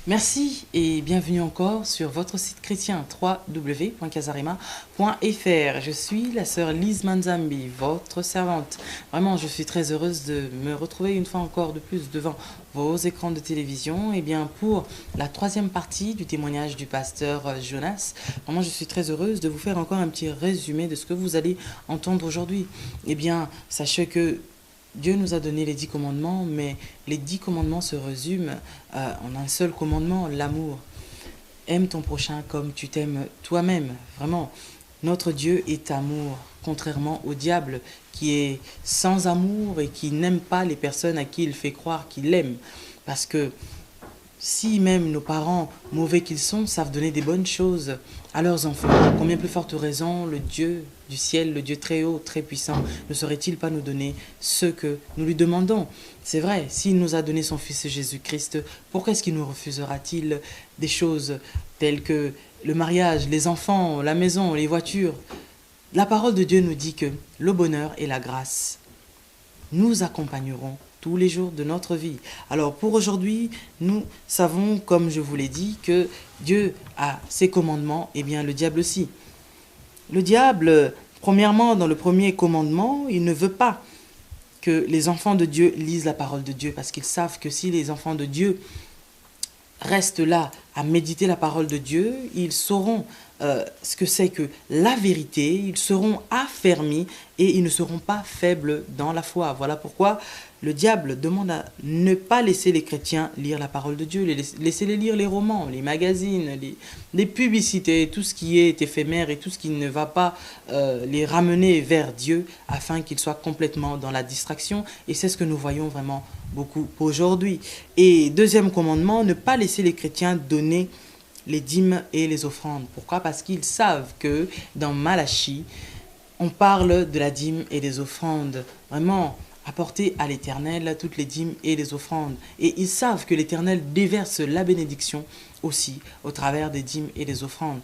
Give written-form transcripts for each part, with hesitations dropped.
Merci et bienvenue encore sur votre site chrétien www.casarema.fr. Je suis la sœur Lise Manzambi, votre servante. Vraiment, je suis très heureuse de me retrouver une fois encore de plus devant vos écrans de télévision. Et bien pour la troisième partie du témoignage du pasteur Jonas, vraiment je suis très heureuse de vous faire encore un petit résumé de ce que vous allez entendre aujourd'hui. Et bien, sachez que Dieu nous a donné les 10 commandements, mais les 10 commandements se résument en un seul commandement, l'amour. Aime ton prochain comme tu t'aimes toi-même. Vraiment, notre Dieu est amour, contrairement au diable qui est sans amour et qui n'aime pas les personnes à qui il fait croire qu'il aime. Parce que si même nos parents, mauvais qu'ils sont, savent donner des bonnes choses à leurs enfants, combien plus forte raison le Dieu du ciel, le Dieu très haut, très puissant, ne saurait-il pas nous donner ce que nous lui demandons? C'est vrai, s'il nous a donné son Fils Jésus-Christ, pourquoi est-ce qu'il nous refusera-t-il des choses telles que le mariage, les enfants, la maison, les voitures? La parole de Dieu nous dit que le bonheur et la grâce nous accompagneront tous les jours de notre vie. Alors pour aujourd'hui, nous savons, comme je vous l'ai dit, que Dieu a ses commandements, et bien le diable aussi. Le diable, premièrement, dans le premier commandement, il ne veut pas que les enfants de Dieu lisent la parole de Dieu, parce qu'ils savent que si les enfants de Dieu restent là à méditer la parole de Dieu, ils sauront ce que c'est que la vérité, ils seront affermis et ils ne seront pas faibles dans la foi. Voilà pourquoi le diable demande à ne pas laisser les chrétiens lire la parole de Dieu, laissez-les lire les romans, les magazines, les publicités, tout ce qui est éphémère et tout ce qui ne va pas les ramener vers Dieu afin qu'ils soient complètement dans la distraction. Et c'est ce que nous voyons vraiment beaucoup aujourd'hui. Et deuxième commandement, ne pas laisser les chrétiens donner les dîmes et les offrandes. Pourquoi? Parce qu'ils savent que dans Malachie, on parle de la dîme et des offrandes. Vraiment, apporter à l'Éternel toutes les dîmes et les offrandes. Et ils savent que l'Éternel déverse la bénédiction aussi au travers des dîmes et des offrandes.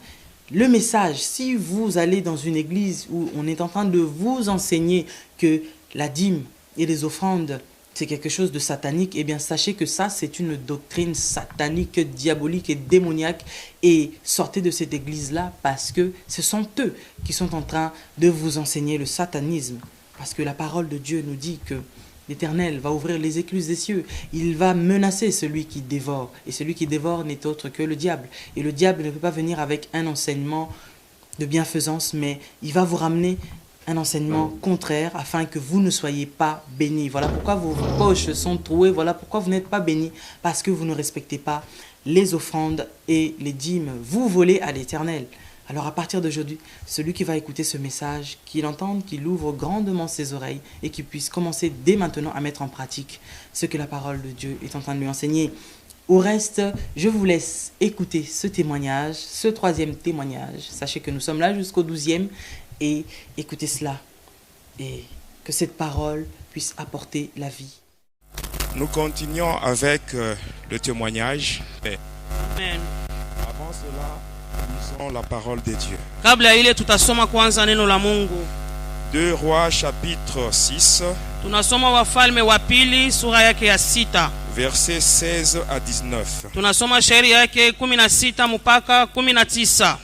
Le message, si vous allez dans une église où on est en train de vous enseigner que la dîme et les offrandes, c'est quelque chose de satanique, eh bien sachez que ça, c'est une doctrine satanique, diabolique et démoniaque. Et sortez de cette église-là parce que ce sont eux qui sont en train de vous enseigner le satanisme. Parce que la parole de Dieu nous dit que l'Éternel va ouvrir les écluses des cieux. Il va menacer celui qui dévore. Et celui qui dévore n'est autre que le diable. Et le diable ne peut pas venir avec un enseignement de bienfaisance, mais il va vous ramener un enseignement contraire afin que vous ne soyez pas bénis. Voilà pourquoi vos poches sont trouées, voilà pourquoi vous n'êtes pas bénis, parce que vous ne respectez pas les offrandes et les dîmes. Vous volez à l'Éternel. Alors à partir d'aujourd'hui, celui qui va écouter ce message, qu'il entende, qu'il ouvre grandement ses oreilles et qu'il puisse commencer dès maintenant à mettre en pratique ce que la parole de Dieu est en train de lui enseigner. Au reste, je vous laisse écouter ce témoignage, ce troisième témoignage. Sachez que nous sommes là jusqu'au 12e. Et écoutez cela, et que cette parole puisse apporter la vie. Nous continuons avec le témoignage. Amen. Avant cela, lisons la parole de Dieu. Kabla ile tutasoma kwanza neno la Mungu. 2 Rois chapitre 6. Tunasoma Wafalme wa pili sura yake ya 6. Versets 16 à 19. Tunasoma shairi yake 16 mpaka 19.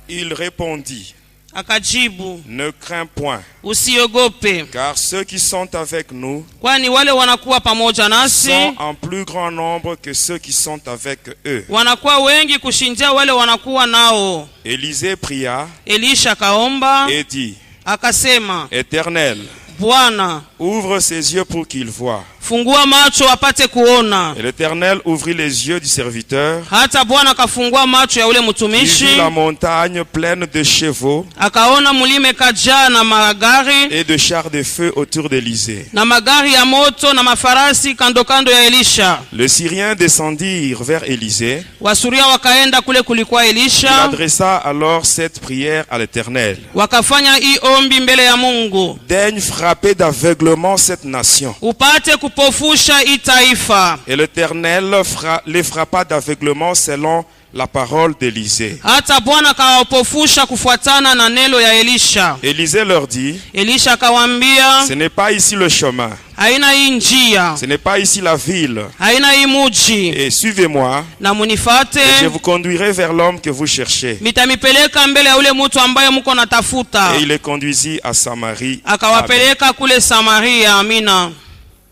Il répondit: Akajibu, ne crains point, usiogope, car ceux qui sont avec nous kwani wale wanakuwa pamoja nasi sont en plus grand nombre que ceux qui sont avec eux. Wanakuwa wengi kushindia wale wanakuwa nao. Élisée pria, Elisha kaomba, et dit: akasema, Éternel, Bwana, ouvre ses yeux pour qu'il voie. Fungua macho apate kuona. Et l'Éternel ouvrit les yeux du serviteur. Hata Bwana kafungua macho ya ule Il mtumishi. vit la montagne pleine de chevaux Akaona mulime kajaa na magari et de chars de feu autour d'Élysée. na magari ya moto na mafarasi kando kando ya Elisha. Les Syriens descendirent vers Élysée. Wasuria wakaenda kule kulikuwa Il Elisha. adressa alors cette prière à l'Éternel: Wakafanya hii ombi mbele ya Mungu. Daigne frapper d'aveuglement cette nation. Upate kupofusha hii taifa. Et l'Éternel les frappa d'aveuglement selon la parole d'Élisée. hata Bwana akawapofusha kufuatana na neno ya Elisha. Élisée leur dit, Elisha akawaambia, ce n'est pas ici le chemin, haina hii njia, ce n'est pas ici la ville, haina hii muji, et suivez-moi, na munifate, et je vous conduirai vers l'homme que vous cherchez. mitamipeleka mbele ya ule mtu ambaye mko natafuta. Et il les conduisit à Samarie. Akawapeleka kule Samaria. Amina.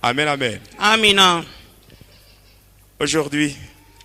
Amen, amen. Amina. Aujourd'hui,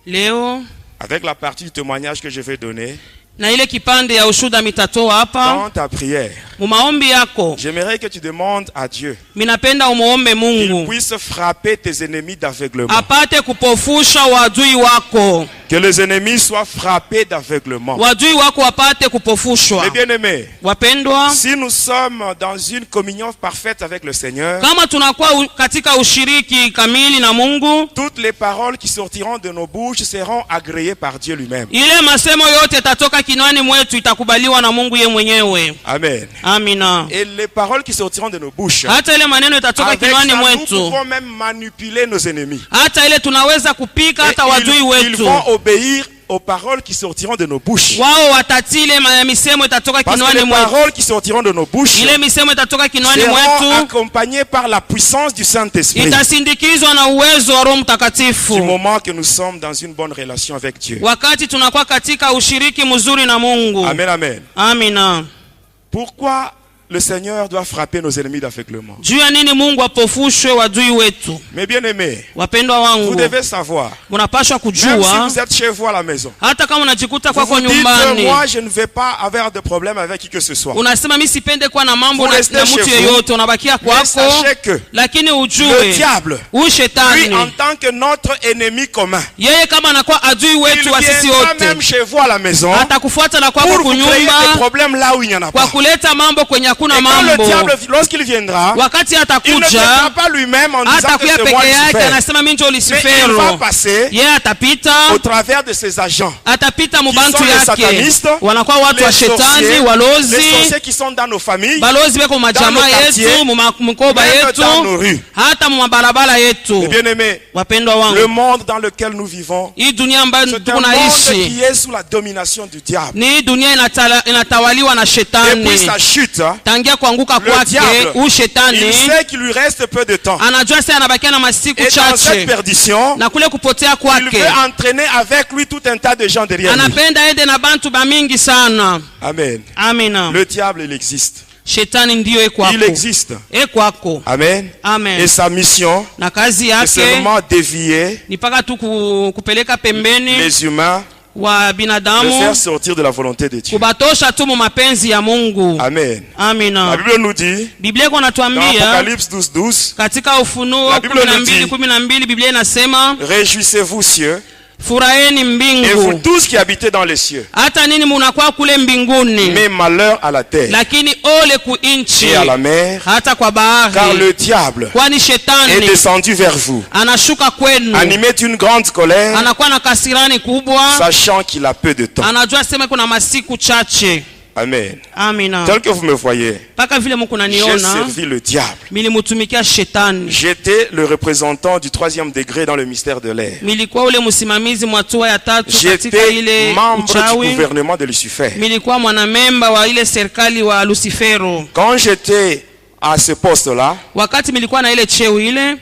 Leo avec la partie du témoignage que je vais donner, na ile kipande ya ushuda mitatoa hapa dans ta prière, mu maombi yako, j'aimerais que tu demandes à Dieu minapenda umuombe qu'il Mungu puisse frapper tes ennemis d'aveuglement. apate kupofusha wadui wako, Que les ennemis soient frappés d'aveuglement. wadui wako apate kupofushwa. Mes bien-aimés, Wapendwa, si nous sommes dans une communion parfaite avec le Seigneur, kama tunakuwa katika ushiriki kamili na Mungu, toutes les paroles qui sortiront de nos bouches seront agréées par Dieu lui-même. ile masemo yote tatoka kinwani mwetu itakubaliwa na Mungu ye mwenyewe. Amen. Amina. Et les paroles qui sortiront de nos bouches, Hata ile maneno itatoka avec ça, kinwani nous mwetu, pouvons même manipuler nos ennemis. hata ile tunaweza kupika Et hata wadui ils wetu, vont obéir aux paroles qui sortiront de nos bouches. wao watatile misemo itatoka Parce que kinwani les mwetu, paroles qui sortiront de nos bouches ile misemo itatoka kinwani seront mwetu accompagnées par la puissance du Saint-Esprit. itasindikizwa na uwezo wa Roho Du Mtakatifu, moment que nous sommes dans une bonne relation avec Dieu. wakati tunakuwa katika ushiriki mzuri na Mungu. Amen, amen. Amina. Pourquoi le Seigneur doit frapper nos ennemis d'aveuglement? Juu ya nini Mungu apofushwe wadui wetu? Mes bien-aimés, Wapendwa vous wangu, devez savoir, munapashwa même si kujua, vous êtes chez vous à la maison, hata kama unajikuta vous kwako vous dites, nyumbani, moi je ne vais pas avoir de problème avec qui que ce soit. unasema mimi sipende kuwa na mambo Vous na restez mtu chez yeyote, unabakia Mais kwako, sachez que lakini le ujue diable, huyu lui shetani en tant que notre ennemi commun, yeye kama anakuwa adui il wetu wa sisi viendra même wote, chez vous à la maison atakufuata na pour kwako vous créer des kunyumba problèmes là où il n'y en a kwa pas. kuleta mambo kwenye hakuna Et quand le mambo. diable, lorsqu'il viendra, Wakati il ne viendra atakuja, pas lui-même en disant que atakuya c'est moi peke yake, Lucifer. anasema mimi ndio Mais il va Lucifero. passer Yeye atapita, au travers de ses agents. atapita Qui mubantu sont les yake, satanistes, wanakuwa watu wa les sorciers, shetani, les walozi, sorciers qui sont dans nos familles, balozi beko majamaa nos quartiers, yetu, mkoba même yetu, dans nos rues. hata mumabarabara yetu. Et bien aimé, Wapendwa le wangu, monde dans lequel nous vivons, hii dunia ambayo c'est un tuko monde naishi qui est sous la domination du diable. ni hii dunia inatawaliwa na Depuis shetani. sa chute, Tangia kuanguka le kwake, diable, huyu il shetani sait qu'il lui reste peu de temps. anajua sasa anabakia na masiku Et dans cette chache, perdition, na kule kupotea il kwake veut entraîner avec lui tout un tas de gens derrière lui. anapenda ende na bantu bamingi sana. Amen. Amina. Le diable, il existe. Shetani ndiyo ekwako, Il existe. ekwako. Amen. Amen. Et sa mission, Na kazi c'est yake seulement dévier ni paka tu kupeleka pembeni les humains, wa de binadamu, faire sortir de la volonté de Dieu. kubatosha tu mu mapenzi ya Mungu. Amen. La Amina. Bible nous dit, Biblia iko dans natuambia Apocalypse 12:12, katika Ufunuo La Bible nous dit, 12:12, Biblia inasema réjouissez-vous cieux, furaheni et vous mbingu, tous qui habitez dans les cieux. hata nini munakuwa kule mbinguni, Mais malheur à la terre lakini ole ku inchi, et à la mer, hata kwa car bahari, le diable kwani est shetani descendu vers vous, anashuka kwenu, animé d'une grande colère, anakuwa na kasirani kubwa, sachant qu'il a peu de temps. anajua sema kuna masiku chache. Amen. Amina. Tel que vous me voyez, Paka vile muko j'ai naniona, servi le diable. milimutumikia shetani. J'étais le représentant du 3e degré dans le mystère de l'air. Milikuwa ule msimamizi mwatua ya tatu katika J'étais ile membre du uchawi. gouvernement de Lucifer. Milikuwa mwanamemba wa ile serikali wa Lucifero. Quand j'étais à ce poste-là, Wakati milikuwa na ile cheo ile,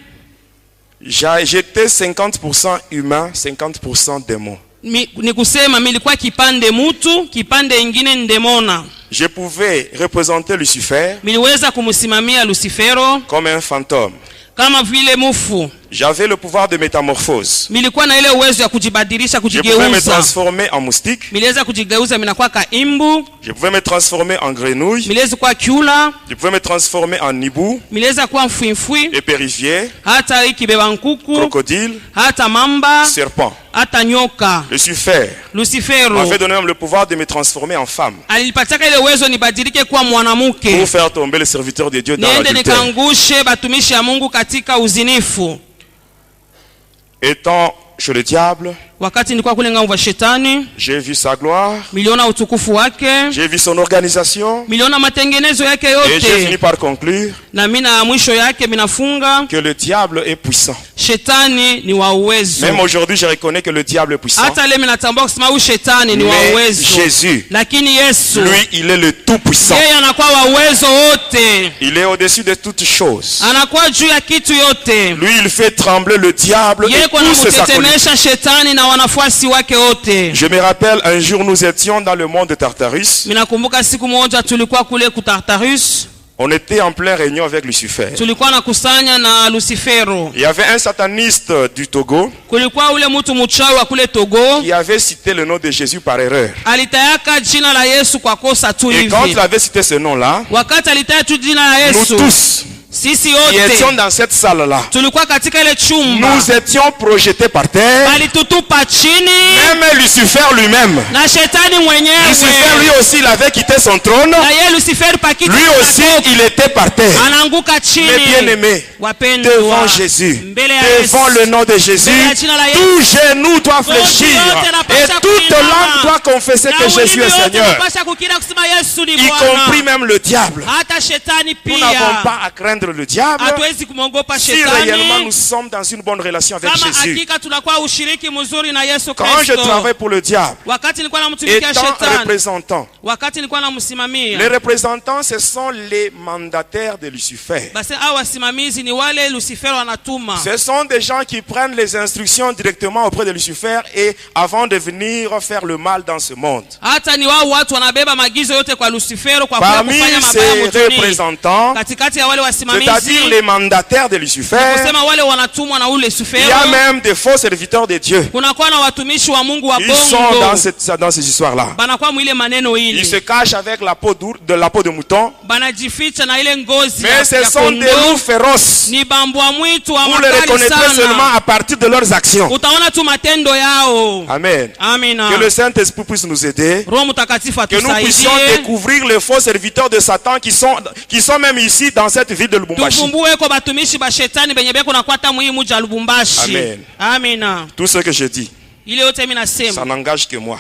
j'étais 50% humain, 50% démon. ni kusema milikuwa kipande mutu, kipande ingine ndemona. Je pouvais représenter Lucifer Miliweza kumsimamia Lucifero comme un fantôme. kama vile mufu. J'avais le pouvoir de métamorphose. Milikuwa na ile uwezo ya kujibadilisha, Je pouvais me kujigeuza. transformer en moustique. Miliweza kujigeuza, minakuwa kaimbu. Je pouvais me transformer en grenouille. Miliweza kuwa kyula. Je pouvais me transformer en hibou, Miliweza kuwa mfwimfwi. épervier, Hata ikibeba nkuku. crocodile, Hata mamba. serpent. Hata nyoka. Lucifer Lucifero m'avait donné même le pouvoir de me transformer en femme alipataka ile uwezo nibadilike kuwa mwanamke, pour faire tomber les serviteurs de Dieu dans niende l'adultère. nikaangushe batumishi ya Mungu katika uzinifu. Étant chez le diable, wakati nilikuwa kule ngambo ya shetani, j'ai vu sa gloire, miliona utukufu wake, j'ai vu son organisation, miliona matengenezo yake et j'ai fini yote, par conclure na mina mwisho yake minafunga que le diable est puissant. shetani ni wa uwezo. Même aujourd'hui, je reconnais que le diable est puissant. Hata leo minatambua kusema huyu shetani ni wa Mais uwezo, Jésus, lakini Yesu lui, il est le tout-puissant. yeye anakuwa wa uwezo wote, Il est au-dessus de toutes choses. anakuwa juu ya kitu yote. Lui, il fait trembler le diable Yeye et kwa tous ses acolytes. anamutetemesha shetani na wanafuasi wake wote. Je me rappelle, un jour, nous étions dans le monde de Tartarus. Minakumbuka siku moja tulikuwa kule kutartarus, On était en pleine réunion avec Lucifer. tulikuwa nakusanya na Lucifero. Il y avait un sataniste du Togo Kulikuwa ule mtu mchawi wa kule Togo, qui avait cité le nom de Jésus par erreur. alitayaka jina la Yesu kwa kosa tu Et quand il hivi. avait cité ce nom-là, Wakati alitaya tu jina la nous Yesu, tous sisi qui étions wote dans cette salle-là, tulikuwa katika ile chumba, nous étions projetés par terre. alitutupa chini Même Lucifer lui-même. na shetani Lucifer, lui mwenyewe. aussi, il avait quitté son trône. Na yeye Lucifer pakiti Lui aussi, il était par terre. anaanguka Mais bien chini. aimé, Wapendwa, devant Jésus, mbele ya devant Yesu, le nom de Jésus, mbele ya jina la Yesu, tout genou doit fléchir yote yanapaswa et toute kuinama. langue doit confesser na que Jésus ulimi est wote Seigneur, unapaswa kukiri kusema Yesu ni y compris Bwana. même le diable. Hata shetani Nous n'avons pia pas à craindre le diable hatuwezi kumwogopa si réellement nous shetani, sommes dans une bonne relation avec kama Jésus. hakika tunakuwa ushiriki mzuri na Yesu Quand je Kristo. travaille pour le diable, Wakati nilikuwa namtumikia étant shetani, représentant, wakati nilikuwa les namsimamia, représentants, ce sont les mandataires de Lucifer. basi hao wasimamizi ni wale Lucifero anatuma. Ce sont des gens qui prennent les instructions directement auprès de Lucifer et avant de venir faire le mal dans ce monde. Hata ni wao watu wanabeba maagizo yote kwa Lucifero kwa kuja Parmi kufanya mabaya ces motoni. représentants, Katikati ya wale c'est-à-dire wasimamizi, les mandataires de Lucifer, kusema wale wanatumwa na ule il y a Lucifero, même des faux serviteurs de Dieu. kunakuwa na watumishi wa Mungu wa Ils sont bongo, dans ces histoires-là. banakuwa mwile maneno Ils se ili, cachent avec la peau de mouton, banajificha na ile ngozi mais ce ya sont des kondoo. loups féroces. Ni bambwa mwitu wa Vous les makali reconnaîtrez seulement sana, à partir de leurs actions. utaona tu matendo yao. Amen. Amina. Que le Saint-Esprit puisse nous aider. Roho Mtakatifu Que nous puissions atusaidie, découvrir les faux serviteurs de Satan qui sont même ici dans cette ville de Lubumbashi. tufumbue ko batumishi ba shetani benye beko nakwata muhimu ja Lubumbashi. Amen. Amina. Tout ce que je dis, Ile yote mimi ça nasema n'engage que moi.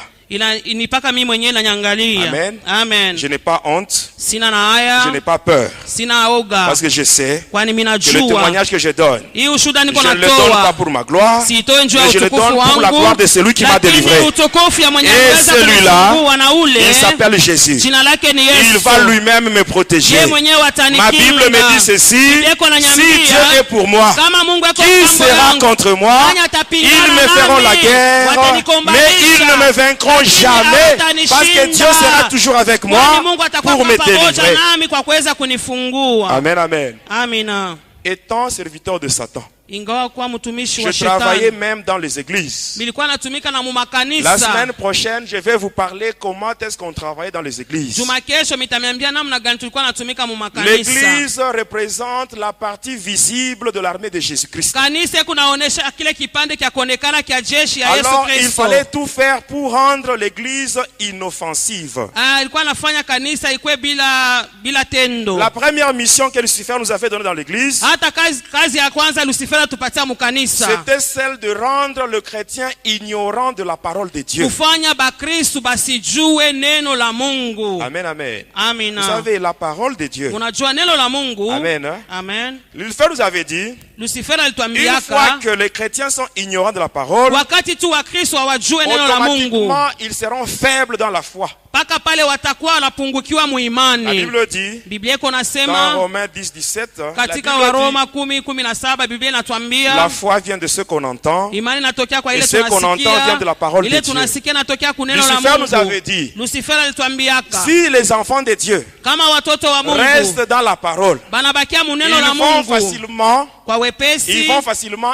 ni paka mimi mwenyewe nanyangalia. Amen. Amen. Je n'ai pas honte, Sina na je haya, n'ai pas peur. sina oga, Parce que je sais kwani mimi que le najua témoignage que je donne, hii ushuhuda je niko ne le donne pas natoa pour ma gloire, siitoe njoo ya mais je le utukufu donne pour la gloire wangu, de celui qui m'a lakini délivré. utukufu ya mwenye Et anaweza celui-là, kunifungua na ule il s'appelle Jésus. jina lake ni Il Yesu. va lui-même me protéger. Yeye mwenyewe Ma Bible me dit ceci, si Dieu est pour moi, kama Mungu ako qui kando sera yangu, contre moi? nani atapigana Ils me feront la nami? guerre, mais Watanikombanisha. ils ne me vaincront Lakini jamais, hawatanishinda. parce que Dieu sera toujours avec Kwani moi Mungu atakuwa pour me pamoja délivrer. nami kwa kuweza kunifungua. Amen, amen. Amina. Étant serviteur de Satan, Ingawa kuwa mtumishi wa je travaillais shetani, même dans les églises. nilikuwa natumika na La mumakanisa. semaine prochaine, je vais vous parler comment est-ce qu'on travaille dans les églises. Juma kesho mitamiambia namna gani tulikuwa natumika mumakanisa. L'église représente la partie visible de l'armée de Jésus-Christ. Kanisa kunaonesha kile kipande kya kuonekana kya jeshi ya Yesu Alors, il Kristo. fallait tout faire pour rendre l'église inoffensive. Alikuwa anafanya kanisa ikwe bila tendo. La première mission que Lucifer nous avait donnée dans l'église, Hata kazi ya kwanza Lucifer atupatia mukanisa, c'était celle de rendre le chrétien ignorant de la parole de Dieu. kufanya bakristu basijue neno la Mungu. Amen, amen. Amina. Vous savez, la parole de Dieu. Unajua neno la Mungu. Amen. Hein? Amen. Lucifer nous avait dit, Lucifer une fois alituambiaka que les chrétiens sont ignorants de la parole, wakati tu Wakristo hawajue neno la Mungu, automatiquement, ils seront faibles dans la foi. paka pale watakuwa wanapungukiwa La muimani. Bible dit, Biblia iko dans nasema Romains 10, 17, la katika Bible Waroma dit, 10:17 Biblia la inatuambia foi vient de ce qu'on entend. imani inatokea kwa ile Et ce qu'on entend vient de la tunasikia, parole de ile Dieu. tunasikia inatokea kuneno la Lucifer nous avait Mungu. dit, Lucifer alituambiaka si les enfants de Dieu kama watoto wa Mungu restent dans la parole, banabakia muneno la ils vont Mungu facilement, kwa wepesi,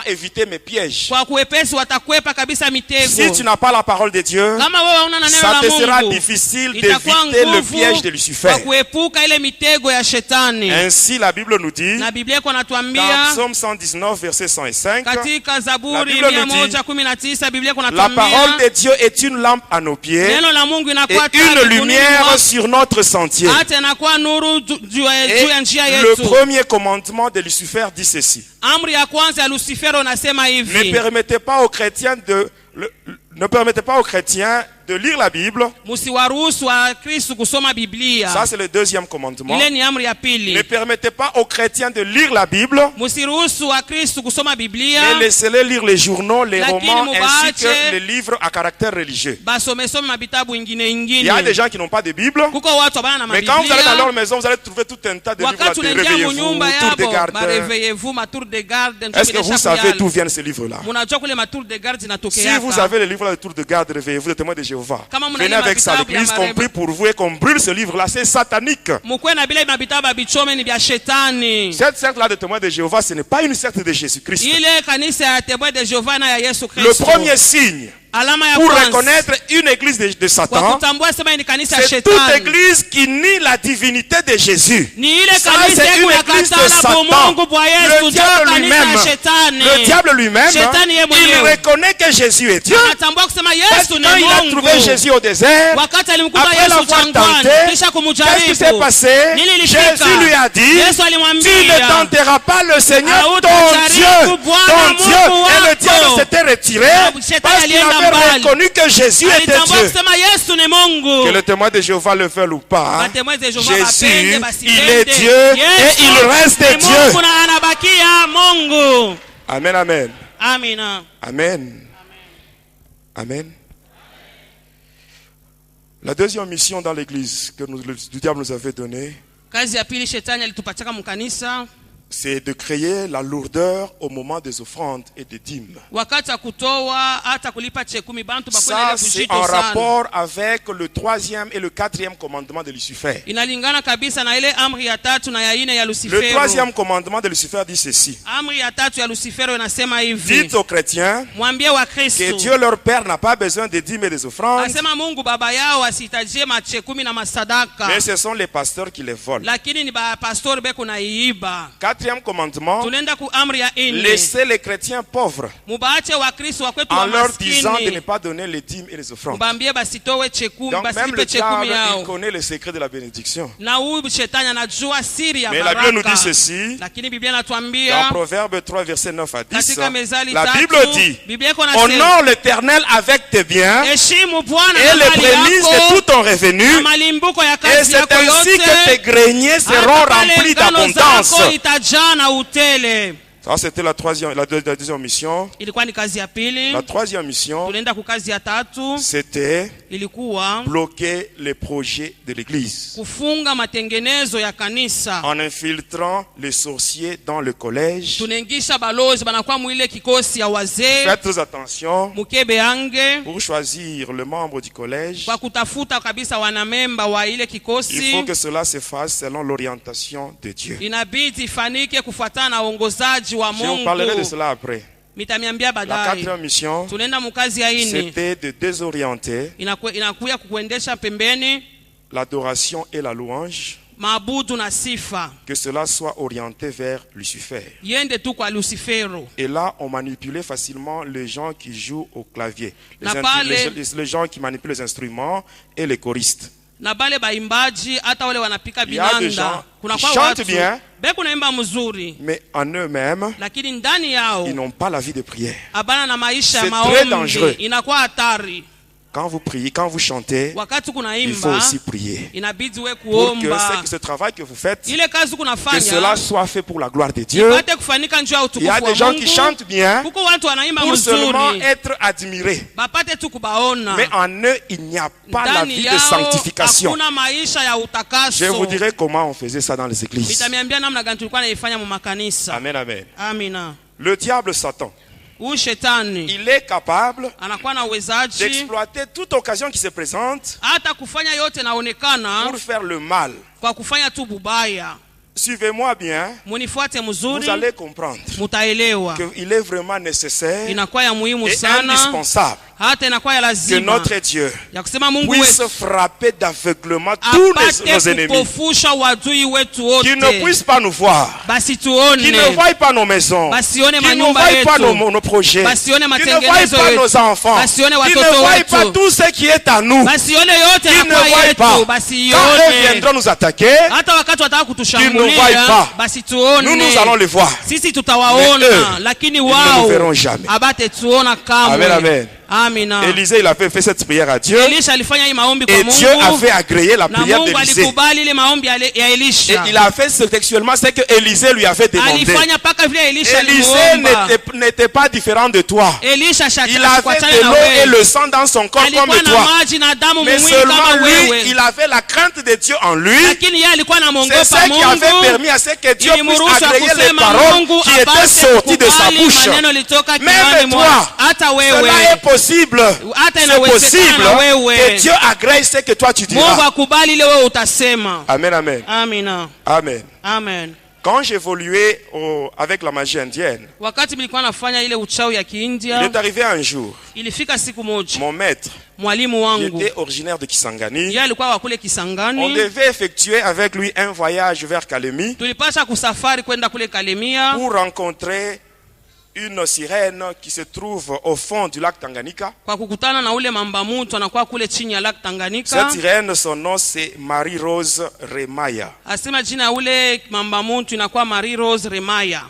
éviter mes pièges. kwa kuwepesi watakwepa kabisa mitego. Si tu n'as pas la parole de Dieu, Kama wewe hauna neno ça la te sera Mungu, difficile itakuwa d'éviter le nguvu piège de Lucifer. kwa kuepuka ile mitego ya shetani. Ainsi, la Bible nous dit, Na Biblia iko dans natuambia Psaume 119, verset 105, katika La Zaburi Bible nous dit, 119 Biblia iko la natuambia parole de Dieu est une lampe à nos pieds neno la Mungu et inakuwa taa une miguuni lumière mwako, sur notre sentier. hata inakuwa nuru juu Et ya njia le yetu. premier commandement de Lucifer dit ceci. Amri ya kwanza ya Lucifer unasema Ne hivi: permettez pas aux chrétiens de ne permettez pas aux chrétiens de lire la Bible. Musiwaruhusu wa Kristo kusoma Biblia. Ça, c'est le deuxième commandement. Ile ni amri ya pili. Ne permettez pas aux chrétiens de lire la Bible. Musiruhusu wa Kristo kusoma Biblia. Mais laissez-les lire les journaux, les Lakini romans, ainsi mubaache que les livres à caractère religieux. Basomesome mabitabu ingine ingine. Il y a des gens qui n'ont pas de Bible. Kuko watu abana na Mais quand vous allez dans mabiblia. leur maison, vous allez trouver tout un tas de livres. Wakati De unaingia mu réveillez-vous, nyumba tour de yabo, garde. mareveillez-vous, matour de garde. Est-ce que vous savez d'où viennent ces livres-là? Munajua kule matour de garde Si zinatokeaka. vous avez les livres de tour de garde, réveillez-vous, les témoins de Jéhovah. Kama muna Venez ile avec ça à mabitabu ya l'église, qu'on prie pour vous et qu'on brûle ce livre-là. C'est satanique. Mukwe na bila mabitabu abichome ni bya shetani. Cette secte-là de témoins de Jéhovah, ce n'est pas une secte de Jésus-Christ. Ile kanisa ya Témoins de Jéhovah na ya Yesu Le Kristo. premier signe Alama ya pour kwanza reconnaître une église de kwa Satan, kutambua sema ni kanisa ya c'est toute shetani. église qui nie la divinité de Jésus. Ni ile Ça, kanisa c'est une ya église de katala Satan. Mungu bwa Yesu Le ndio diable kanisa lui-même, ya shetani. le diable lui-même, Shetani yeye il mwenyewe reconnaît que Jésus est Dieu. anatambua kusema Parce Yesu que ni quand il a trouvé Mungu. Jésus au désert, Wakati alimkuta après Yesu l'avoir jangwani tenté, kisha qu'est-ce qui s'est kumjaribu. passé? Nini ilifika? Jésus lui a dit, Yesu tu ne alimwambia tenteras pas le Seigneur ton Hautajaribu Dieu. Bwana Ton Dieu. Mungu Et le wako. diable s'était retiré Shetani parce qu'il alienda avait mbali. reconnu que Jésus était alitambua Dieu. kusema Yesu ni Mungu. Que le témoin de Jéhovah le veuille ou pas, Batemwe de Jehova Jésus, bapende, basipende. il est Dieu et Yesu il reste ni Dieu. Mungu na anabakia Mungu. Amen, amen. Amina. Amen. Amen. La deuxième mission dans l'église que le diable nous avait donnée, Kazi ya pili shetani alitupachaka mkanisa c'est de créer la lourdeur au moment des offrandes et des dîmes. wakati kutoa hata kulipa chekumi bantu bakwenda Ça, ile c'est kujito en sana. rapport avec le troisième et le quatrième commandement de Lucifer. Inalingana kabisa na ile amri ya tatu na ya ine ya Le Lucifero. troisième commandement de Lucifer dit ceci. Amri ya tatu ya Lucifero inasema hivi. Dites aux chrétiens Mwambie wa que Kristo. Dieu leur Père n'a pas besoin des dîmes et des offrandes, Asema Mungu baba yao asitajie machekumi na masadaka. mais ce sont les pasteurs qui les volent. Lakini ni ba pastor beko na iiba. Quatrième commandement, Tunaenda ku amri ya ine. laissez les chrétiens pauvres Mubaache wa Kristo wa kwetu en wa leur disant de ne maskini. pas donner les dîmes et les offrandes. Mubambie basitowe chekumi, Donc même basilipe le chekumi diable, il yao. connaît le secret de la bénédiction. Na huyu shetani anajua siri ya Mais la Bible nous baraka. dit ceci, Lakini Biblia dans inatuambia Proverbe 3, verset 9 à 10, katika Mezali la 3, Bible dit, Biblia iko nasema, honore l'Éternel avec tes biens heshimu Bwana et na les mali prémices de yako tout ton revenu, na malimbuko ya et kazi c'est yako ainsi yote, que tes greniers seront hata pale remplis ngano d'abondance. zako itajaa na utele. Ça, c'était la deuxième mission. Ilikuwa ni kazi ya pili. La troisième mission, Tunaenda ku kazi ya tatu, c'était ilikuwa bloquer les projets de l'Église kufunga matengenezo ya kanisa. en infiltrant les sorciers dans le collège. Tunaingisha balozi banakuwa mwile kikosi ya wazee, Faites attention mukebe ange pour choisir le membre du collège. kwa kutafuta kabisa wanamemba wa ile Il faut kikosi. que cela se fasse selon l'orientation de Dieu. Inabidi ifanike kufuatana na uongozaji wa Je vous parlerai de Mungu. cela après. Mitamiambia La baadaye. quatrième mission, Tunaenda mukazi ya ini. c'était de désorienter Inakuya kukuendesha pembeni l'adoration et la louange, maabudu na sifa. que cela soit orienté vers Lucifer. Yende tu kwa Lucifero. Et là, on manipulait facilement les gens qui jouent au clavier, Na pale- les gens qui manipulent les instruments et les choristes. Na bale baimbaji hata wale wanapika Il y a des gens binanda. Kuna qui kwa chantent watu bien, beko naimba mzuri, mais en eux-mêmes, lakini ndani yao ils n'ont pas la vie de prière. abana na maisha ya C'est très maombi. dangereux. Inakuwa hatari. Quand vous priez, quand vous chantez, Wakati il faut kunaimba aussi prier. inabidi we Pour que kuomba. ce travail que vous faites, Ile kazi que cela kunafanya soit fait pour la gloire de Dieu. ipate kufanika njoo ya Il y a utukufu des wa gens qui Mungu. chantent bien Kuko watu wanaimba pour seulement mzuri être admirés. bapate tu kubaona. Mais en eux, il n'y a pas la Ndani vie de yao sanctification. hakuna maisha ya utakaso. Je vous dirai comment on faisait ça dans les églises. Nitamiambia namna gani tulikuwa naifanya mu makanisa. Amen, amen. Amina. Le diable Satan, Huyu shetani il est capable anakuwa na uwezaji d'exploiter toute occasion qui se présente hata kufanya yote naonekana pour faire le mal. kwa kufanya tu bubaya. Suivez-moi bien, Munifuate vous mzuri, allez comprendre mutaelewa. qu'il est vraiment nécessaire Inakuwa ya muhimu et sana, indispensable hata inakuwa ya que lazima notre Dieu ya kusema Mungu puisse wetu frapper d'aveuglement tous nos apate ennemis, kupofusha wadui wetu wote, qu'ils ne puissent pas nous voir, basi qu'ils ne tuone, voient pas nos maisons, basione qu'ils ne manyumba voient pas yetu, nos projets, basione qu'ils ne matengenezo voient pas yetu, nos enfants, basione qu'ils ne watoto voient pas wetu, tout ce qui est à nous, basione yote qu'ils ne yanakuwa voient pas. yetu, Quand eux basione viendront nous attaquer, hata wakati wataka qu'ils ne kutushambulia, voient pas. basi tuone, nous allons les voir. sisi Mais tutawaona, eux, lakini ils ne nous wao verront jamais. abate tuona kamwe. Amen, amen. Amina. Élisée, il avait fait cette prière à Dieu. Elisha alifanya hii maombi kwa Et Mungu. Dieu avait agréé la Na prière Mungu d'Élisée. alikubali ile maombi ya Et Elisha. il a fait textuellement ce que Élisée lui avait demandé. Alifanya paka vile Elisha Élisée alimuomba. n'était pas différent de toi. Elisha Il avait de l'eau et le sang dans son corps comme alikuwa na toi. maji na damu Mais mwili seulement kama lui, wewe. il avait la crainte de Dieu en lui. Lakini yeye alikuwa C'est anamwogopa ce qui avait Mungu. permis à ce que Dieu puisse Ilimruhusu agréer les kusema paroles Mungu qui étaient apate sorties de sa kukubali bouche. maneno litoka kinywani Même mwake. toi, Hata wewe. cela est possible. Hata C'est inawezekana possible wewe. que Dieu agrée ce que toi tu Mungu diras. akubali ile wewe utasema. Amen, amen. Amina. Amen. Amen. Quand j'évoluais avec la magie indienne, Wakati nilikuwa nafanya ile uchawi ya il Kiindia, est arrivé un jour, ilifika siku moja mon maître, mwalimu qui wangu était originaire de Kisangani, yeye alikuwa wa kule on Kisangani. devait effectuer avec lui un voyage vers Kalemi Tulipasha kusafari kwenda kule Kalemia pour rencontrer une sirène qui se trouve au fond du lac Tanganyika. kwa kukutana na ule mamba mutu anakuwa kule chini ya Lake Tanganyika. Cette sirène, son nom c'est Marie-Rose Remaya. Asema jina ya ule mamba mutu inakuwa Marie Rose Remaya.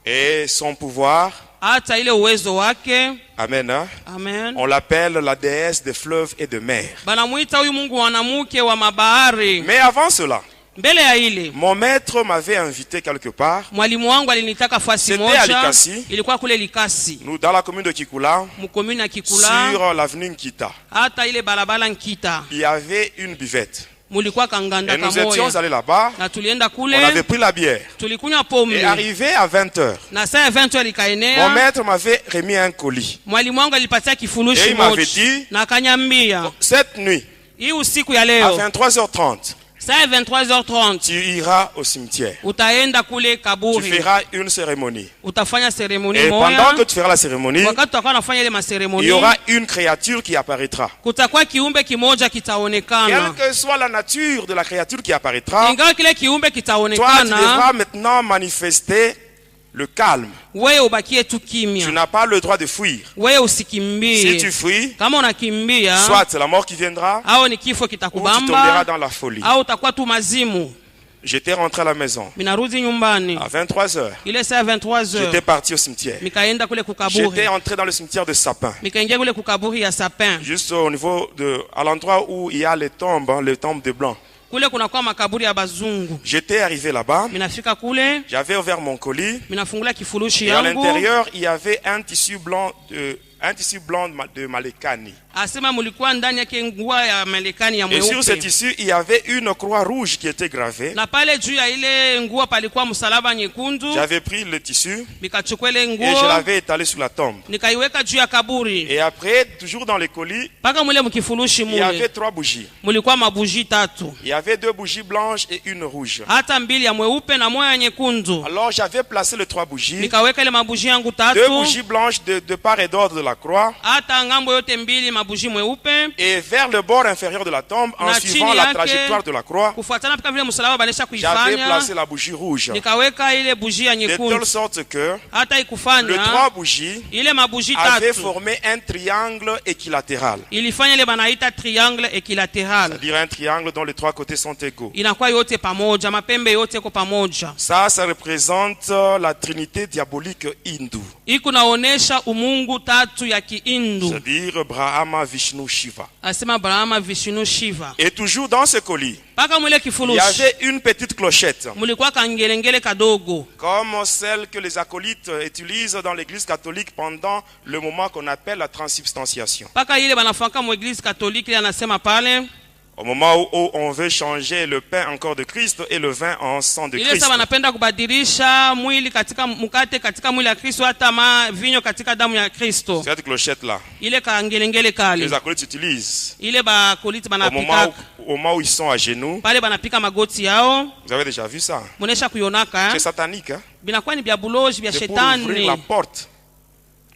Et son pouvoir, Hata ile uwezo wake, amen, hein? amen, On l'appelle la déesse des fleuves et de mer. banamuita huyu Mungu wanamuke wa mabahari. Mais avant cela, Mbele ya ile mon maître m'avait invité quelque part. mwalimu wangu alinitaka fasi C'était à moja, Likasi. ilikuwa kule Likasi, Nous, dans la commune de Kikula, mkomuni ya Kikula, sur l'avenue Nkita, hata ile barabara Nkita, il y avait une buvette. mulikuwa kanganda Et nous étions kamoya. allés là-bas, Na tulienda on avait kule, pris la bière. tulikunywa pombe. Et arrivé à 20h, Na saa ya 20 mon likaenea, maître m'avait remis un colis. mwalimu wangu alipatia Et kifurushi il m'avait moja. dit, Na akanyambia, cette nuit, hii usiku ya à leo, 23h30, saa ya 23h30, tu iras au cimetière. utaenda kule Tu kaburi. feras une cérémonie. Utafanya seremoni Et pendant moja. que tu feras la cérémonie, Wakati tutakuwa nafanya ile il maseremoni, y aura une créature qui apparaîtra. kutakuwa kiumbe kimoja Quelle kitaonekana. que soit la nature de la créature qui apparaîtra, Ingawa kile kiumbe toi tu kitaonekana, devras maintenant manifester le calme. wewe ubakie tu Tu kimya. n'as pas le droit de fuir. Wewe Si tu usikimbie. fuis, Kama unakimbia, soit c'est la mort qui viendra, au ni kifo ou tu tomberas kitakubamba, dans la folie. au utakuwa tu mazimu. J'étais rentré à la maison. Minarudi nyumbani. À 23h, Ile saa ya 23h, j'étais parti au cimetière. mikaenda kule kukaburi. J'étais entré dans le cimetière de Sapin. Mikaingia kule kukaburi ya Sapin. Juste au niveau à l'endroit où il y a les tombes de blancs. Kule kunakuwa makaburi ya bazungu. J'étais arrivé là-bas. Minafika kule, J'avais ouvert mon colis. minafungula kifurushi Et à yangu. l'intérieur, il y avait un tissu blanc de Malekani. Asema mulikuwa ndani yake nguo ya Marekani ya Et sur ce mweupe. tissu, il y avait une croix rouge qui était gravée. Na pale juu ya ile nguo palikuwa msalaba nyekundu. J'avais pris le tissu Nikachukua ile et je nguo, l'avais étalé sur la tombe. nikaiweka juu ya kaburi. Et après, toujours dans le colis, Paka mule mkifurushi il y avait mule. 3 bougies. Mulikuwa mabuji tatu. Il y avait 2 bougies blanches et une rouge. Hata mbili ya mweupe na moja ya nyekundu. Alors j'avais placé les 3 bougies. Nikaweka ile mabuji yangu 2 tatu. bougies blanches de part et d'autre de la croix. Hata ngambo yote mbili mabuji mweupe. Et vers le bord inférieur de la tombe, en Na suivant chini la yake, trajectoire de la croix, kufuatana paka vile msalaba banesha j'avais kuifanya. placé la bougie rouge. Nikaweka ile buji ya De nyekundu. telle sorte que Hata les ikufanya 3 bougies ile mabuji avaient tatu formé un triangle équilatéral. ilifanya ile banaita triangle equilateral. C'est-à-dire un triangle dont les 3 côtés sont égaux. Inakuwa yote pamoja, mapembe yote ko pamoja. Ça représente la trinité diabolique hindoue. Iko naonesha umungu tatu ya Kiindu. C'est-à-dire Brahma, Vishnu, Shiva. Asema Brahma, Vishnu, Shiva. Et toujours dans ce colis, Paka mwile il y kifurushi avait une petite clochette, mulikuwa kangelengele kadogo, comme celle que les acolytes utilisent dans l'église catholique pendant le moment qu'on appelle la transsubstantiation. paka ile banafaka mu Eglise Katoliki ile anasema pale Au moment où on veut changer le pain en corps de Christ et le vin en sang de ile Christ. sasa wanapenda kubadilisha mwili katika mkate katika mwili ya Kristo, hata vinyo katika damu ya Kristo. Cette clochette-là, Ile kangelengele les kale acolytes utilisent ile bakoliti au banapika moment où ils sont à genoux. pale, banapika magoti yao. Vous avez déjà vu ça? Munesha kuyonaka C'est satanique. Hein? binakuwa ni bya buloji bya C'est pour ouvrir la shetani, porte.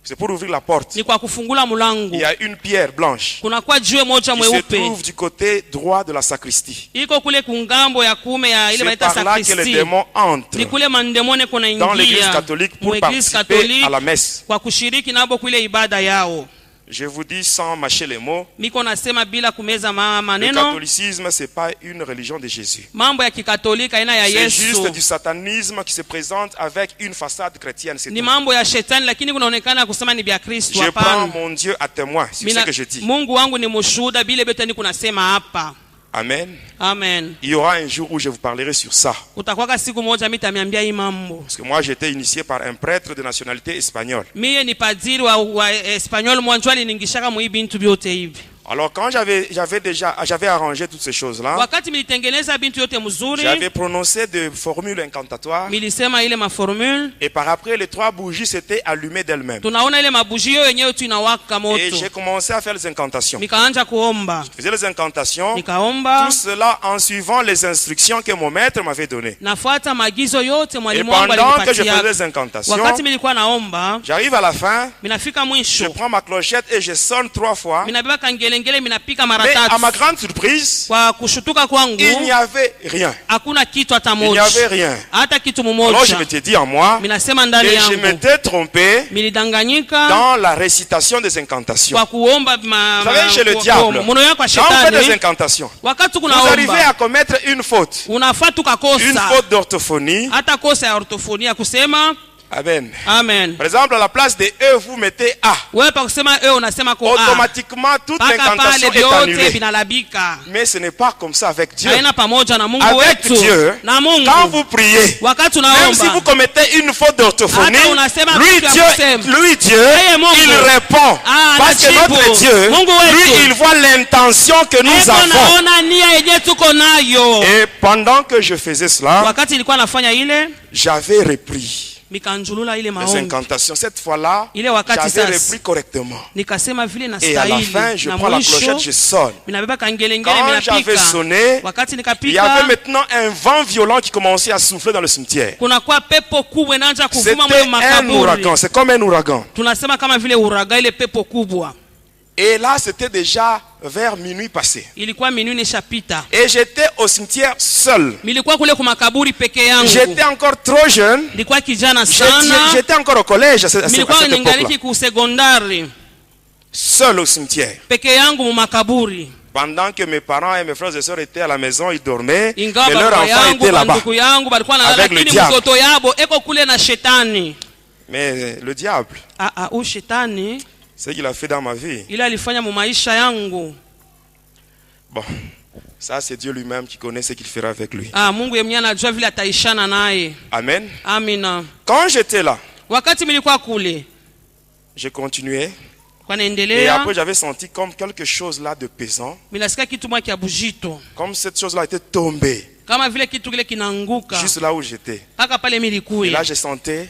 C'est pour ouvrir la porte. ni kwa kufungula Il mulango. y a une pierre blanche Kunakuwa jiwe moja qui se mweupe trouve du côté droit de la sacristie. iko kule kungambo ya kume ya ile C'est banaita par là que les sakristi. démons entrent Ni kule mandemone dans l'église kunaingia catholique mu pour Eglise participer Katoliki à la messe. kwa kushiriki nabo kule ibada yao. Je vous dis sans mâcher les mots, miko nasema bila kumeza le maneno. catholicisme, c'est pas une religion de Jésus. Mambo ya kikatolika ina ya C'est juste Yesu du satanisme qui se présente avec une façade chrétienne. C'est ni tout. mambo ya shetani, lakini kunaonekana kusema ni vya Kristo. Je prends Hapana, mon Dieu à témoin sur ce que je dis. Mungu wangu ni mshuhuda bile bete ni kunasema hapa. Amen. Amen. Il y aura un jour où je vous parlerai sur ça. Kutakwaka siku moja mitamiambia hii mambo. Parce que moi, j'étais initié par un prêtre de nationalité espagnole. Mie ni padiri wa Espanyol mwanjwali ningishaka mu bintu byote hivi. Alors quand j'avais arrangé toutes ces choses-là, Wakati militengeneza bintu yote mzuri, j'avais prononcé des formules incantatoires milisema ile maformule, et par après les 3 bougies s'étaient allumées d'elles-mêmes. tunaona ile mabujio yenyewe tu inawaka moto. Et j'ai commencé à faire les incantations. Nikaanja kuomba. Je faisais les incantations, Nikaomba. tout cela en suivant les instructions que mon maître m'avait données. Nafuata maagizo yote Et mwalimu wangu pendant que je faisais alinipatia. les incantations, Wakati milikuwa naomba, j'arrive à la fin, minafika je mwisho, prends ma clochette et je sonne 3 fois. minabeba kangelengele, minapika mara Mais à ma tatu. grande surprise, Kwa kushutuka kwangu, il n'y avait rien. hakuna kitu hata Il n'y moja. avait rien. Hata kitu Alors je mmoja. m'étais dit en moi, Minasema ndani et je yangu, m'étais trompé milidanganyika dans la récitation des incantations. kwa kuomba Vous savez, chez le diable, mono yako kwa quand on fait des shetani. incantations, Wakati vous arrivez kunaomba, à commettre une faute. unafaa Une tukakosa faute d'orthophonie. hata kosa ya orthofonia kusema Amen. amen. Par exemple, à la place de E, vous mettez A. Wewe pa kusema unasema ko Automatiquement, toute paka pale l'incantation est vyote annulée. vinalabika. Mais ce n'est pas comme ça avec Dieu. Haina pamoja na Mungu Avec wetu Dieu, na Mungu. quand vous priez, Wakati même si vous unaomba, commettez une faute d'orthophonie, Hata unasema lui kitu ya kusema. Dieu, Yeye Mungu. il répond. Ah, Parce que anajibu. notre Dieu, Mungu wetu. lui, il voit l'intention que nous eko avons. naona nia yenye tuko nayo. Et pendant que je faisais cela, Wakati nilikuwa nafanya ile, j'avais repris mikanjulula ile les maombi. incantations. Cette fois-là, Ile wakati j'avais sasa repris correctement. nikasema vile na Et à la stahili. fin, je Na prends la clochette, mwisho je sonne. minabeba kangelengele Quand j'avais minapika. sonné, Wakati il y avait nikapika, maintenant un vent violent qui commençait à souffler dans le cimetière. kuna kwa pepo kubwa inaanza C'était kuvuma mwe un makaburi. ouragan, c'est comme un ouragan. Tunasema kama vile uraga, ile pepo kubwa. Et là, c'était déjà vers minuit passé. Ilikuwa minuni nishapita. Et j'étais au cimetière seul. Nilikuwa kule kwa makaburi peke yangu. J'étais encore trop jeune. Nilikuwa kijana sana. J'étais encore au collège à cette Nilikuwa époque-là. ningaliki ku sekondari. Seul au cimetière. Peke yangu mu makaburi. Pendant que mes parents et mes frères et sœurs étaient à la maison, ils dormaient. Ingawa Mais leur baba enfant yangu, était là-bas. banduku yangu balikuwa nalala, Avec le lakini diable. mtoto yabo eko kule na shetani. Mais le diable, Huyu shetani ce qu'il a fait dans ma vie, ile alifanya mu maisha yangu. bon, ça c'est Dieu lui-même qui connaît ce qu'il fera avec lui. Mungu yeye anajua vile ataishana naye. Amen. Amina. Quand j'étais là, Wakati nilikuwa kule, je continuais. kwa Et naendelea, après, j'avais senti comme quelque chose là de pesant. minasikia kitu mwa kia bujito. Comme cette chose-là était tombée. Kama vile kitu kile kinaanguka. Juste là où j'étais. Paka pale Et milikuya. là, je sentais,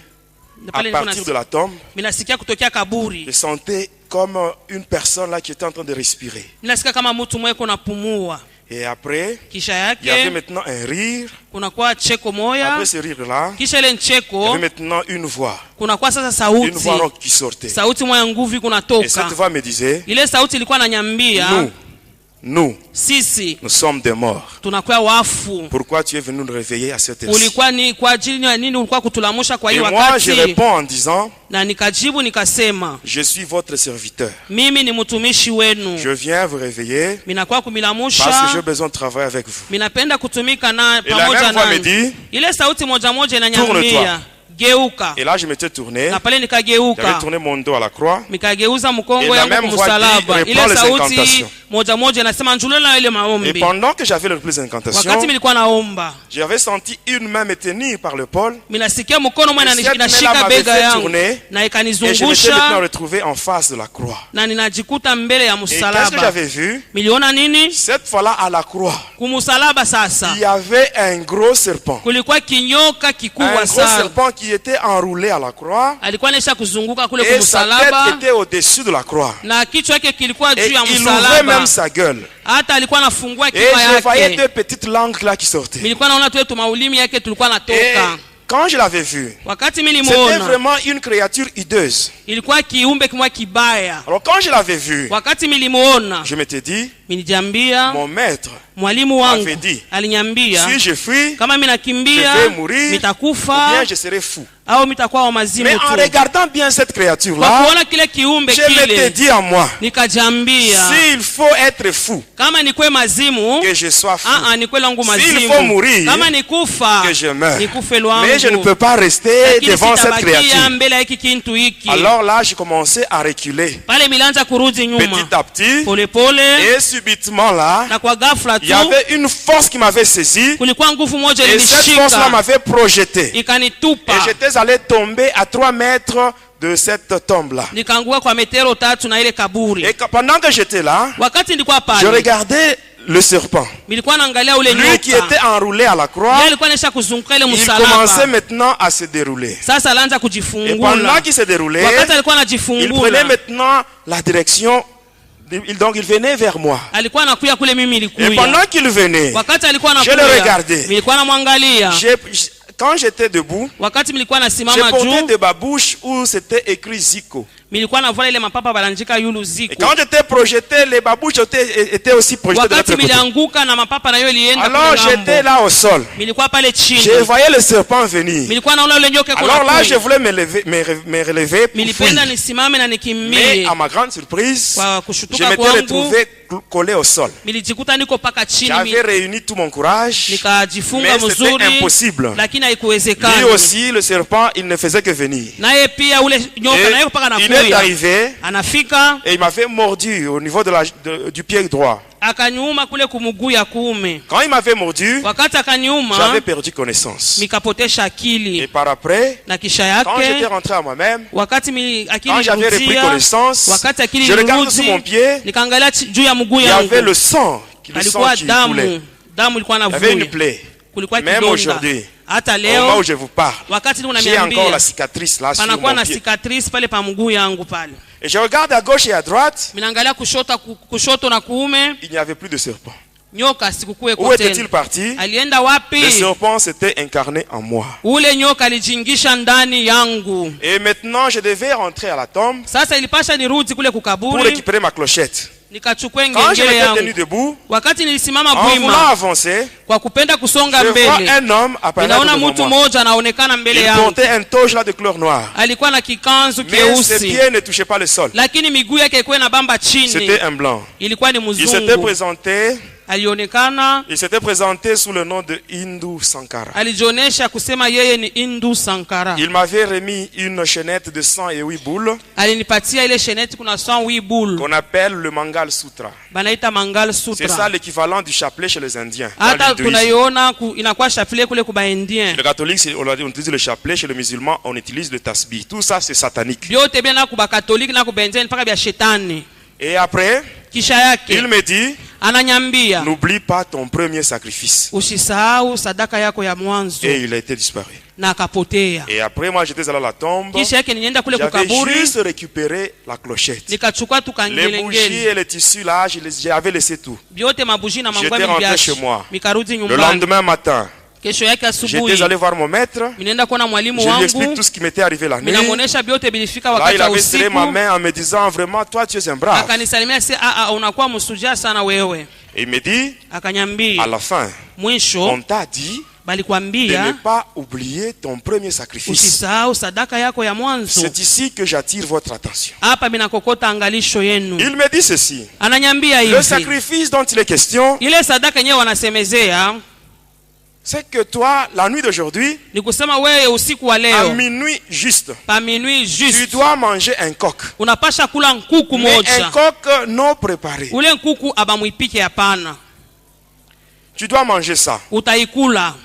à Pale partir de la tombe, minasikia kutokea kaburi. je sentais comme une personne là qui était en train de respirer. Minasikia kama mtu mweko napumua. Et après, Kisha il y avait yake maintenant un rire. kunakuwa cheko moya. Après ce rire-là, Kisha ile il y ncheko avait maintenant une voix. kunakuwa sasa Une sauti. voix rauque qui sortait. Sauti moya nguvu Et cette kunatoka. voix me disait, Ile sauti ilikuwa inaniambia nous sisi sommes des morts. tunakuwa wafu. Pourquoi tu es venu nous réveiller à cette heure-ci? Ulikuwa ni kwa ajili ya nini ulikuwa kutulamusha kwa Et hii moi, je wakati? réponds en disant, Na nikajibu nikasema, je suis votre serviteur. mimi ni mtumishi wenu. Je viens vous réveiller Minakuwa parce que kumilamusha. j'ai besoin de travailler avec vous. Minapenda kutumika na Et la pamoja même voix me nanyi. dit, Ile sauti moja moja Tourne-toi. inanyambia, geuka. et là je m'étais tourné, Na pale j'avais nikageuka. tourné mon dos à la croix, Mikageuza Et mkongo la yangu même voix kumsalaba. dit, Ile reprends les sauti incantations. moja moja inasema njulela ile et maombi. pendant que j'avais le plus d'incantations, Wakati nilikuwa naomba, j'avais senti une main me tenir par le pôle, minasikia mkono mwana Et cette inashika main-là bega m'avait fait yangu tourner, na et je m'étais maintenant ikanizungusha retrouvé en face de la croix. na ninajikuta mbele ya Et qu'est-ce que msalaba. j'avais vu? Miliona nini? Cette fois-là à la croix, Kumusalaba sasa. il y avait un gros serpent. Kulikuwa kinyoka Un kikubwa gros sana. serpent qui était enroulé à la croix, Alikuwa anesha kuzunguka kule et sa kumsalaba tête était au-dessus de la croix. na kichwa yake kilikuwa Et juu ya il ouvrait msalaba. même sa gueule. Hata alikuwa anafungua Et kinywa je voyais yake. deux petites langues là qui sortaient. Nilikuwa naona tu tu maulimi yake tulikuwa Et natoka. quand je l'avais vu, Wakati c'était nilimuona vraiment une créature hideuse. ilikuwa kiumbe kimwa kibaya. Alors quand je l'avais vu, Wakati nilimuona je m'étais dit, Nilijiambia mon maître mwalimu wangu m'avait dit, aliniambia si je fuis, kama mimi je nakimbia vais mourir, ou nitakufa bien je serai fou. au mitakuwa wa mazimu Mais en tu. regardant bien cette Kwa créature-là, kuona kile kiumbe je m'étais kile dit en moi, nikajambia s'il faut être fou, kama nikwe mazimu que je sois fou. nikwe langu S'il mazimu faut mourir, kama nikufa que je meure. nikufe lwangu. Mais je ne peux pas rester Lakini devant cette sitabakia créature. mbele ya hiki kintu hiki. Alors là, j'ai commencé à reculer Pale milanza kurudi nyuma petit à petit. pole pole, Et subitement là, na kwa ghafla il tu y avait une force qui m'avait saisi. kulikuwa nguvu moja Et cette force-là ilinishika m'avait projeté. ikanitupa, Et j'étais allé tomber à 3 mètres de cette tombe-là. nikaanguka kwa metero 3 na ile kaburi. Et pendant que j'étais là, Wakati nilikuwa je pale regardais le serpent. nilikuwa naangalia ule Lui qui était nyoka, enroulé à la croix, yeye alikuwa anaisha kuzunguka ile il commençait msalaba. maintenant à se dérouler. Sasa alianza Et pendant kujifungula. qu'il se déroulait, Wakati alikuwa il prenait anajifungula maintenant la direction. Donc il venait vers moi. alikuwa anakuya kule mimi Et nilikuya. pendant qu'il venait, Wakati alikuwa je le anakuya regardais. nilikuwa namwangalia. Quand j'étais debout, Wakati nilikuwa je nasimama portais juu de ma bouche où c'était écrit Zico. nilikuwa navala ile mapapa balanjika yulu Et ziko. quand j'étais projeté, les babouches étaient aussi projetées de Wakati l'autre côté. milianguka na mapapa na yo ilienda Alors j'étais là au sol. nilikuwa pale chini. Je voyais le serpent venir. Nilikuwa naona ule nyoka kuna Alors là, kui. je voulais me relever pour Nilipenda fuir. nisimame na Mais nikimbie. à ma grande surprise, Kwa je kushutuka m'étais kwangu retrouvé collé au sol. nilijikuta niko paka chini, J'avais réuni tout mon courage, nikajifunga mais c'était mzuri, impossible. lakini Lui haikuwezekana. aussi, le serpent, il ne faisait que venir. Naye pia ule nyoka naye paka Et il est nakuya, arrivé anafika et il m'avait mordu au niveau du pied droit. akaniuma kule kumuguu ya kuume. Quand il m'avait mordu, Wakati akaniuma j'avais perdu connaissance. nikapotesha Et akili, par après, na kisha quand j'étais yake rentré à moi-même, wakati akili quand j'avais repris ilirudia, connaissance, wakati akili je regarde sous mon ilirudi, pied, nikaangalia juu ya mguu il y avait yangu, le sang qui alikuwa coulait. damu ilikuwa Il y avait une navuja, plaie. kulikuwa Même kidonda. aujourd'hui, Hata au moment où leo je vous parle, wakati niko j'ai encore la namiambia cicatrice là sur panakuwa mon na pied. cicatrice pale pa mguu yangu pale. Et je regarde à gauche et à droite, Minaangalia kushoto na kuume, il n'y avait plus de serpent. nyoka sikukuweko Où était-il tena. parti? Alienda Le wapi? serpent s'était incarné en moi. Ule nyoka alijingisha ndani yangu. Et maintenant, je devais rentrer à la tombe Sasa ilipasha nirudi kule pour kukaburi, récupérer ma clochette. nikachukua Quand je ngengele m'étais tenu yangu. debout, Wakati nilisimama en voulant bwima avancer, kwa kupenda kusonga je vois mbele, un homme apparaître ninaona devant mtu moi. mmoja anaonekana mbele Il yangu. portait un toge là de couleur noire. Alikuwa na kikanzu Mais ses keusi, pieds ne touchaient pas le sol. lakini miguu yake ilikuwa inabamba chini. C'était un blanc. Ilikuwa ni Il s'était mzungu. Alionekana, présenté sous le nom de Hindu Sankara. alijionesha kusema yeye ni Hindu Sankara. Il m'avait remis une chaînette de 108 boules Alinipatia ile sheneti, kuna 108 boules qu'on appelle le Mangal Sutra. banaita Mangal C'est ça Sutra. l'équivalent du chapelet chez les Indiens. dans Hata l'hindouisme. tunaiona inakuwa chapelet kule kuba Indien. Le catholique, on utilise le chapelet. Chez le musulman, on utilise le tasbih. Tout ça, c'est satanique. Vyote bia na kuba Katoliki na kuba Indien mpaka bia shetani. Et après, Kisha il yake me dit, ananyambia, n'oublie pas ton premier sacrifice. usisahau sadaka yako ya mwanzo, Et il a été disparu. na akapotea. Et après, moi, j'étais allé à la tombe. Kisha yake nienda kule J'avais kukaburi, juste récupéré la clochette. nikachukua tu Les bougies kangelengele et les tissus là, j'avais laissé tout. vyote, mabuji na mangwa J'étais rentré mibiashi, chez moi. mikarudi Le nyumbani. lendemain matin, Kesho yake j'étais asubuhi allé voir mon maître. minaenda kuona mwalimu Je lui explique wangu, tout ce qui m'était arrivé la nuit. minamuonesha vyote bilifika Là, wakati il wa avait serré usiku. ma main en me disant, vraiment, toi, tu es un brave. Akanisalimia si unakuwa msujaa sana wewe. Et il me dit, à Akanyambia la fin, mwisho on t'a dit de ne balikwambia pas oublier ton premier sacrifice. usisahau sadaka yako ya mwanzo. C'est ici que j'attire votre attention. Hapa minakokota angalisho yenu. Il me dit ceci. Ananyambia Le hivi, sacrifice dont il est question, ile sadaka yenyewe wanasemezea c'est que toi, la nuit d'aujourd'hui, ni kusema wewe usiku wa à leo minuit juste, pa minuit tu juste dois manger un coq. unapasha kula nkuku Mais un moja. coq non préparé. Ule nkuku abamwipike, hapana, Tu dois manger ça utaikula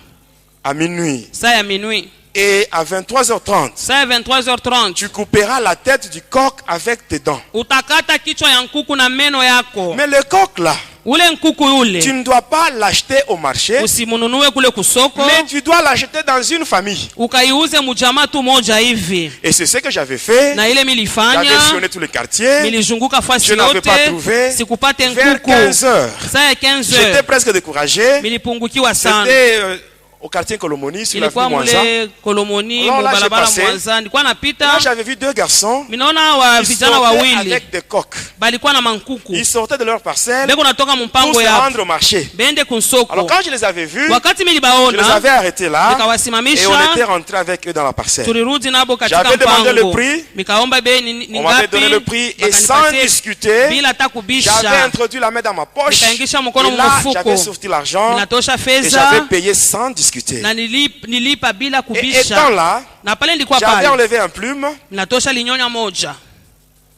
à minuit. saa ya minuit. Et à 23h30, Saa ya 23h30 tu couperas la tête du coq avec tes dents. utakata kichwa ya nkuku na meno yako. Mais le coq là, Ule nkuku tu ule ne dois pas l'acheter au marché, usimununue kule kusoko, mais tu dois l'acheter dans une famille. ukaiuze mujama tu moja hivi. Et c'est ce que j'avais fait. Na ile J'avais milifanya, sillonné tous les quartiers. milizunguka fasi Je n'avais pas yote, trouvé. sikupate Vers nkuku. 15 heures, Saa ya 15 j'étais heures presque découragé. milipungukiwa sana. C'était au quartier Kolomoni, sur la ilikuwa rue Mwanza. mule Kolomoni Alors là, j'ai mubalabala passé. Mwanza, nilikuwa Là, napita j'avais vu deux garçons minaona wa qui vijana sortaient wawili avec des coqs. balikuwa na mankuku Ils sortaient de leur parcelle beko natoka pour mpango se ya rendre au marché. bende kunsoko. Alors quand je les avais vus, Wakati je les milibaona avais arrêtés là et on nikawasimamisha, était rentrés avec eux dans la parcelle. tulirudi nabo katika J'avais demandé le mpango, prix, nikaomba bei ni on m'avait donné le ngapi, prix et sans bakanipatia discuter, bila hata j'avais kubisha, introduit la main dans ma poche nikaingisha mkono et là mfuko, j'avais sorti l'argent ninatosha et fedha j'avais payé sans discuter. na nilipa bila Et étant kubisha, là, na pale nilikuwa j'avais pale enlevé un plume. ninatosha linyonya moja.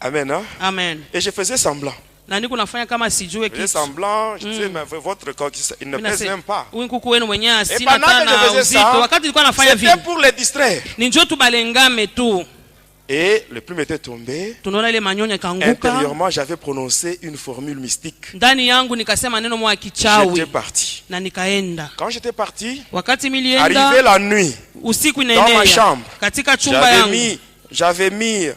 Amen. Hein? Amen. Et je faisais semblant. Na niko nafanya kama sijue Je faisais kitu. semblant, je disais, mais votre coq, il ne pèse même pas. Huyu kuku wenu mwenyewe Et asina pendant que tana je faisais uzito. ça, Wakati nilikuwa nafanya c'était vile, pour les distraire. ni njoo tubalengame tu. Et le plume était tombé. Tunaona ile manyonya kanguka. Intérieurement, j'avais prononcé une formule mystique. Ndani yangu nikasema neno moja kichawi J'étais parti. na nikaenda. Quand j'étais parti, Wakati arrivé milienda la nuit, usiku dans ma inaenea chambre, katika chumba yangu j'avais mis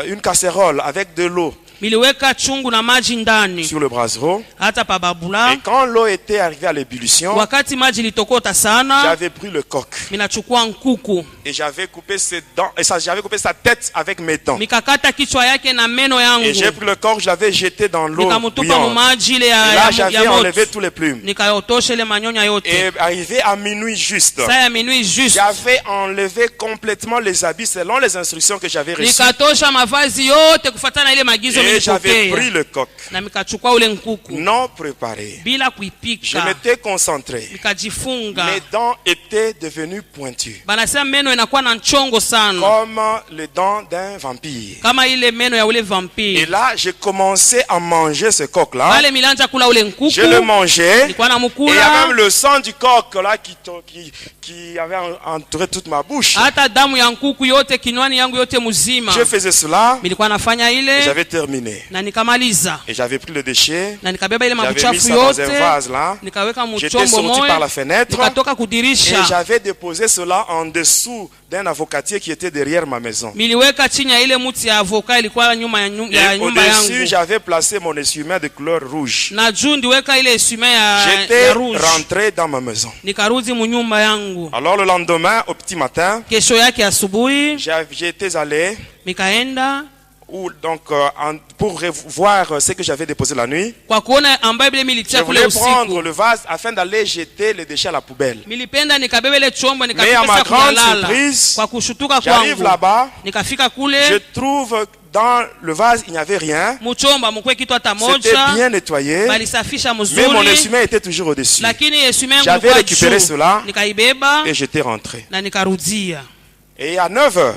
une casserole avec de l'eau miliweka chungu na maji ndani sur le brasero. hata pa babula. Et quand l'eau était arrivée à l'ébullition, Wakati maji litokota sana, j'avais pris le coq minachukua nkuku et j'avais coupé ses dents, et j'avais coupé sa tête avec mes dents. mikakata kichwa yake na meno yangu, Et j'ai pris le coq, je l'avais jeté dans l'eau nikamutupa bouillante. mumaji ile Et là, ya j'avais moto, enlevé tous les plumes. nikayotosha ile manyonya yote. Et arrivé à minuit juste, Saa ya minui juste j'avais enlevé complètement les habits selon les instructions que j'avais reçues. nikatosha mavazi yote kufuatana ile magizo Et j'avais nilipokea, pris le coq, na mikachukua ule nkuku non préparé. bila Je kuipika, m'étais concentré. nikajifunga. Mes dents étaient devenues pointues, Banasema meno inakuwa na nchongo sana comme les dents d'un vampire. kama ile meno ya ule Et vampire. là, j'ai commencé à manger ce coq-là. Pale milanja kula ule nkuku, Je le mangeais. nilikuwa na Et il y a mukula, même le sang du coq là qui avait entouré toute ma bouche. hata damu ya nkuku yote kinywani yangu yote mzima. Je faisais cela Nilikuwa nafanya et ile j'avais terminé. na nikamaliza, Et j'avais pris le déchet, na nikabeba ile j'avais mis mabuchafu ça dans un yote vase là. nikaweka J'étais mchombo sorti par la moja, fenêtre nikatoka et kudirisha, j'avais déposé cela en dessous d'un avocatier qui était derrière ma maison. miliweka chini ya ile mti ya avoka ilikuwa nyuma ya Et nyumba au-dessus, yangu, j'avais placé mon essuie-main de couleur rouge. na juu ndiweka ile essuie ya J'étais rouge. rentré dans ma maison. Nikarudi munyumba yangu. Alors le lendemain, au petit matin, Kesho yake asubuhi j'étais allé nikaenda pour voir ce que j'avais déposé la nuit. kwa kuona ambaye bile Je militia kule voulais prendre usiku. le vase afin d'aller jeter les déchets à la poubelle. Milipenda nikabebe ile chombo Mais à ma nikapesa grande kulala. surprise, Kwa kushutuka j'arrive kwangu là-bas, nikafika je kule trouve dans le vase, il n'y avait rien. mchomba mkwe kitu hata C'était moja, bien nettoyé, balisafisha mais mon mzuri, essuie-main était toujours au-dessus. lakini essuie yangu J'avais ilikuwa récupéré juu. cela Nikaibeba et j'étais rentré. na nikarudia, Et à 9h,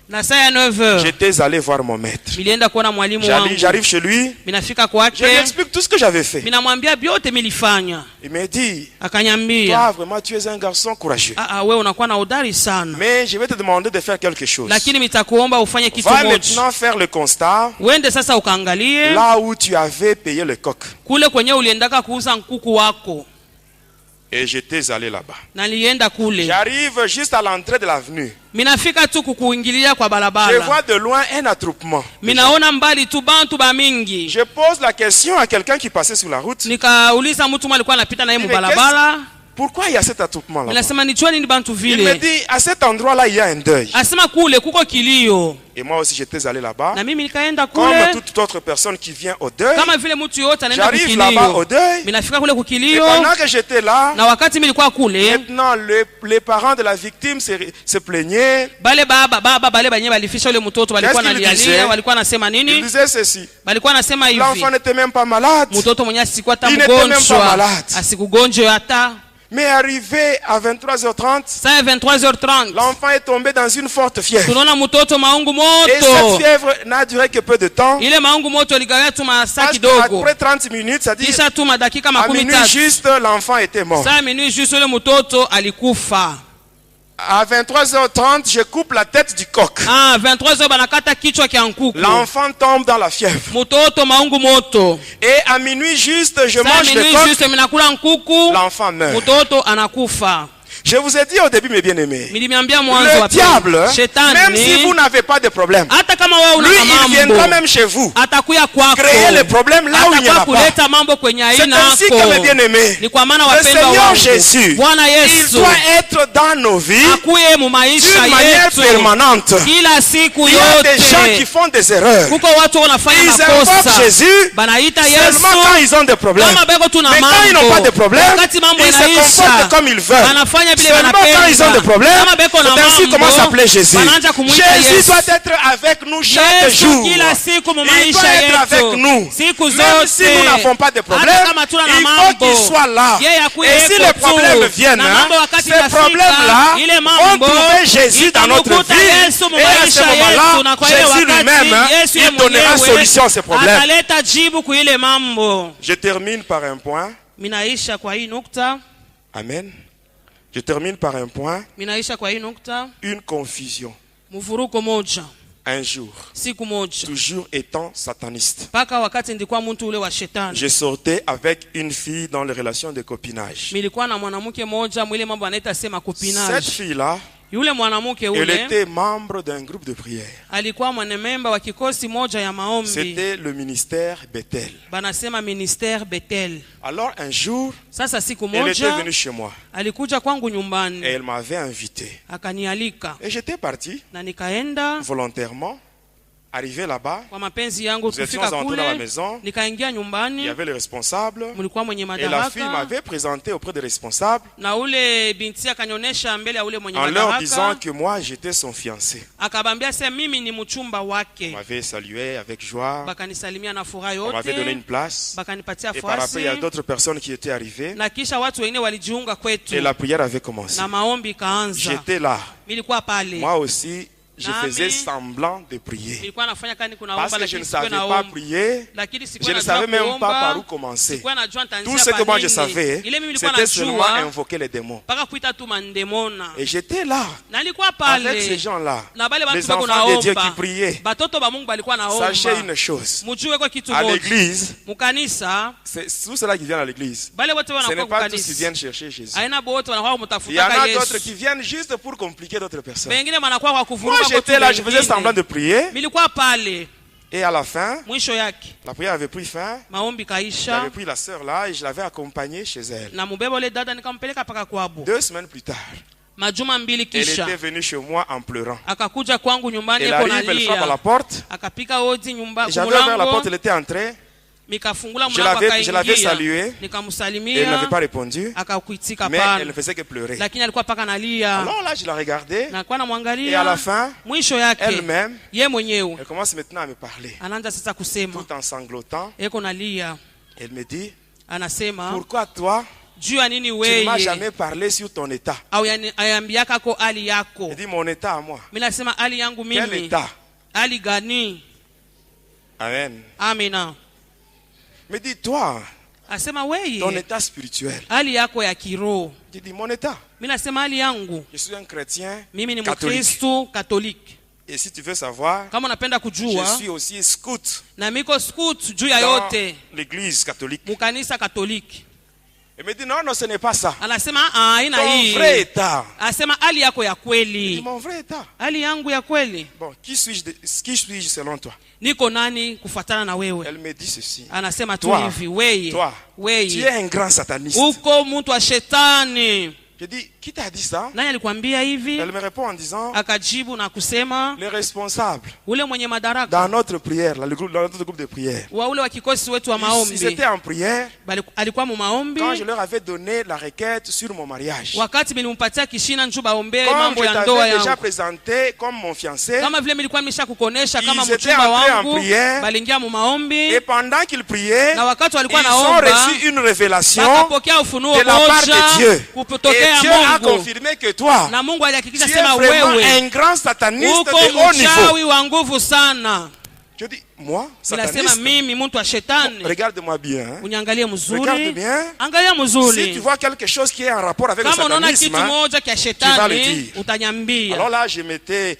na saa ya 9h j'étais allé voir mon maître. milienda kuona mwalimu wangu. J'arrive chez lui, Minafika je lui kwake, explique tout ce que j'avais fait. minamwambia vyote milifanya. Il me dit, Akanyambia, toi vraiment tu es un garçon courageux. wewe unakuwa na udari sana, Mais je vais te demander de faire quelque chose. lakini mitakuomba ufanye kitu Va moja. maintenant faire le constat Uende sasa ukaangalie là où tu avais payé le coq. kule kwenye uliendaka kuuza nkuku wako. Et j'étais allé là-bas. Nalienda kule, J'arrive juste à l'entrée de l'avenue. minafika tu kukuingilia kwa Je barabara, vois de loin un attroupement. minaona mbali tu bantu ba mingi. Je pose la question à quelqu'un qui passait sur la route. Nikauliza mtu mmoja alikuwa anapita naye Mais mubarabara, Pourquoi il y a cet attroupement là? ninasema ni chwani ni bantu Il me vile, dit, à cet endroit-là, il y a un deuil. asema kule kuko kilio, Et moi aussi, j'étais allé là-bas. na mimi nikaenda Comme kule toute autre personne qui vient au deuil. kama vile mtu yote anaenda J'arrive là-bas au kukilio. deuil. Minafika kule Et kukilio, pendant que j'étais là, na wakati mimi nilikuwa kule, maintenant, les parents de la victime se plaignaient. bale baba bale banye balifisha ule mtoto walikuwa Qu'est-ce qu'il nalialia, disait? walikuwa nasema Ils nini? disaient ceci. Balikuwa nasema hivi, L'enfant n'était même pas malade. mtoto mwenye asikuwa hata Il n'était même pas mgonjwa, malade. asikugonjwa hata. Mais arrivé à 23h30, Saa ya 23h30 l'enfant est tombé dans une forte fièvre. tunaona mtoto maungu Et cette moto, fièvre n'a duré que peu de temps. ile maungu moto ligawia tu masaa Parce kidogo, qu'après 30 minutes, ça dit kisha tu madakika à makumi minuit tatu, juste, l'enfant était mort. saa minui juste ule mtoto alikufa. À 23h30, je coupe la tête du coq. 23h banakata kichwa kya nkuku, L'enfant tombe dans la fièvre. mtoto maungu moto. Et à minuit juste, je Saa mange le minui coq. juste minakula nkuku, L'enfant meurt. mtoto anakufa. Je vous ai dit au début, mes bien-aimés, Niliambia mwanzo le wa pili, diable, même shetani si vous n'avez pas de problème, hata kama wewe una lui, il viendra mambo même chez vous, atakuya kwako créer les problèmes là où il n'y en a atakuwa pas. kuleta mambo kwenye C'est aina ainsi que, mes bien-aimés, ni kwa maana le wapendwa Seigneur wangu Jésus, Bwana il Yesu doit être dans nos vies akuye mu maisha d'une manière yetu permanente. kila siku Il y a des gens qui yote. font des erreurs. Kuko watu wanafanya Ils invoquent makosa Jésus banaita seulement quand Yesu ils ont des problèmes. kama beko tuna Mais quand ils n'ont pas de mambo problème, wakati mambo ils se comportent yanaisha comme ils veulent. wanafanya vile Seulement quand ils ont des wanapenda problèmes, kama beko na c'est ainsi comment mambo s'appelait Jésus. wanaanza kumuita Jésus Yesu. doit être avec nous chaque Yesu jour. kila siku mu Il doit maisha être avec yetu nous. siku Même si nous zote n'avons pas de problème, hata kama tuna na il faut mambo qu'il soit là. yeye akuwe Et si yuko les tu. problèmes viennent, Na mambo wakati ces itafika, problèmes-là ile vont mambo trouver Jésus dans notre itamkuta vie. Yesu mu Et à ce maisha moment-là, yetu, na kwa ile Jésus wakati, lui-même, Yesu yeye il donnera mwenyewe solution à ces problèmes. ataleta jibu kwa ile mambo. Je termine par un point. Minaisha kwa hii nukta, Amen. Je termine par un point. minaisha kwa hii nukta, Une confusion. mvuruko moja Un jour, siku moja toujours étant sataniste, mpaka wakati ndikuwa mtu ule wa shetani, je sortais avec une fille dans les relations de copinage. milikuwa na mwanamke moja mwile mambo anaita sema Cette kupinage. fille-là, Yule mwanamke elle ule était membre d'un groupe de prière. alikuwa mwanememba wa kikosi moja ya maombi, C'était le ministère Bethel. banasema ministère Bethel. Alors un jour, Sasa siku elle était moja venue chez moi alikuja kwangu et nyumbani elle m'avait invité. akanialika Et j'étais parti na nikaenda volontairement. Arrivé là-bas, kwa mapenzi yangu. nous étions Kufika entrés dans la kule maison. nikaingia Il y nyumbani, avait le responsable. mlikuwa mwenye Et la fille madaraka m'avait présenté auprès des responsables na ule binti akanionyesha mbele ya ule mwenye en leur disant madaraka, que moi j'étais son fiancé. akabambia sema mimi ni mchumba On wake. m'avait salué avec joie. Bakanisalimia na furaha On m'avait donné yote, une place. bakanipatia Et par après, il y a fasi, d'autres personnes qui étaient arrivées. na kisha watu wengine walijiunga kwetu Et la prière avait commencé. na maombi ikaanza. J'étais là. Nilikuwa pale, Moi aussi, je Nami, faisais semblant de prier. nilikuwa nafanya kani Parce kunaomba, que je ne lakini sikuwa savais pas naomba, prier. lakini Je sikuwa ne savais najua même pas par où kuomba, commencer. sikuwa najua Tout nitaanzia ce que moi je pa savais, nini. Ile mimi nilikuwa c'était seulement najua invoquer les démons. mpaka kuita tu mandemona, Et j'étais là, na nilikuwa avec ces pale gens-là, na bale les watu bako enfants de Dieu qui naomba, priaient. batoto ba Mungu balikuwa Sachez naomba. une chose, Mujue kwa kitu à moja, l'église, mukanisa c'est tout cela qui vient à l'église. bale wote Ce n'est wanakuwa pas tous qui kukanisa, viennent chercher Jésus. aina bote wanakuwa Il y en kumtafuta a d'autres Yesu, qui viennent juste pour compliquer d'autres personnes. wengine wanakuwa kwa Moi kuvuruga j'étais là, je faisais semblant de prier. Nilikuwa pale, Et à la fin, mwisho yake la prière avait pris fin. maombi J'avais kaisha, pris la sœur là et je l'avais accompagnée chez elle. na mubeba ule dada nikampeleka paka kwabo. 2 semaines plus tard, Majuma mbili elle kisha était venue chez moi en pleurant. akakuja kwangu nyumbani, Elle eko arrive, elle frappe à la nalia, porte. akapika hodi nyumba J'avais ouvert la porte, kumulango, elle était entrée. mikafungula Je mlango l'avais saluée. akaingia, Elle n'avait nikamsalimia, pas répondu. akakuitika Mais elle ne pana, faisait que pleurer. lakini alikuwa paka nalia, Alors là, je la regardais. na kwa Et à la namwangalia. fin, Mwisho yake elle-même, ye mwenyewe elle commence maintenant à me parler. anaanza sasa kusema, Tout en sanglotant, eko nalia, elle me dit, anasema pourquoi toi, juu ya nini tu ne m'as weye jamais parlé sur ton état? au ayambiaka ko hali yako. Elle dit, mon état à moi. Mimi nasema hali yangu Quel mimi, état? hali gani? Amen. Amina. Me dit, toi, Asema ton weye état spirituel. hali yako ya kiroho. Je dis, mon état. Mimi nasema hali yangu Je suis un chrétien mimi ni catholique. Mkristo Katoliki. Et si tu veux savoir, Kama unapenda je kujua, suis aussi scout na miko scout juu ya dans yote l'église catholique. mukanisa Katoliki. Elle me dit, non, non, ce n'est pas ça. Anasema ina Ton hii, vrai état. asema hali yako ya Je dis, kweli, mon vrai état. hali yangu ya kweli. Bon, qui suis-je selon toi? Niko nani kufuatana na wewe? Elle me dit ceci. Anasema tu Toi, hivi, weye toi, tu es weye un grand sataniste. uko mtu wa shetani. Je dis, qui t'a dit ça? Nani alikwambia hivi? Elle me répond en disant, Akajibu na kusema les responsables ule mwenye madaraka dans notre prière, dans notre groupe de prière. wa ule wa kikosi wetu wa Ils maombi étaient en prière alikuwa mu maombi quand je leur avais donné la requête sur mon mariage. wakati nilimpatia kishina njoo baombee Comme mambo je ya ndoa t'avais déjà yangu, présenté comme mon fiancé, kama vile nilikuwa nimeshakukonesha kama Ils étaient mchumba entrés en wangu, prière. balingia mu maombi et pendant qu'ils priaient, na wakati ils walikuwa ont naomba reçu une révélation wakapokea ufunuo de la part moja de Dieu. Et kutokea Dieu a Mungu, confirmé que toi, na Mungu alihakikisha tu es sema vraiment wewe un grand sataniste uko de haut niveau. mchawi wa nguvu sana. Je dis, moi, Ninasema sataniste? mimi mtu wa shetani. Regarde-moi bien. Hein. Uniangalie Regarde mzuri, bien. angalia Si tu mzuri. vois quelque chose qui est en rapport avec le Kama unaona satanisme, kitu hein, moja kia vas le shetani dire. utanyambia. alors là, je m'étais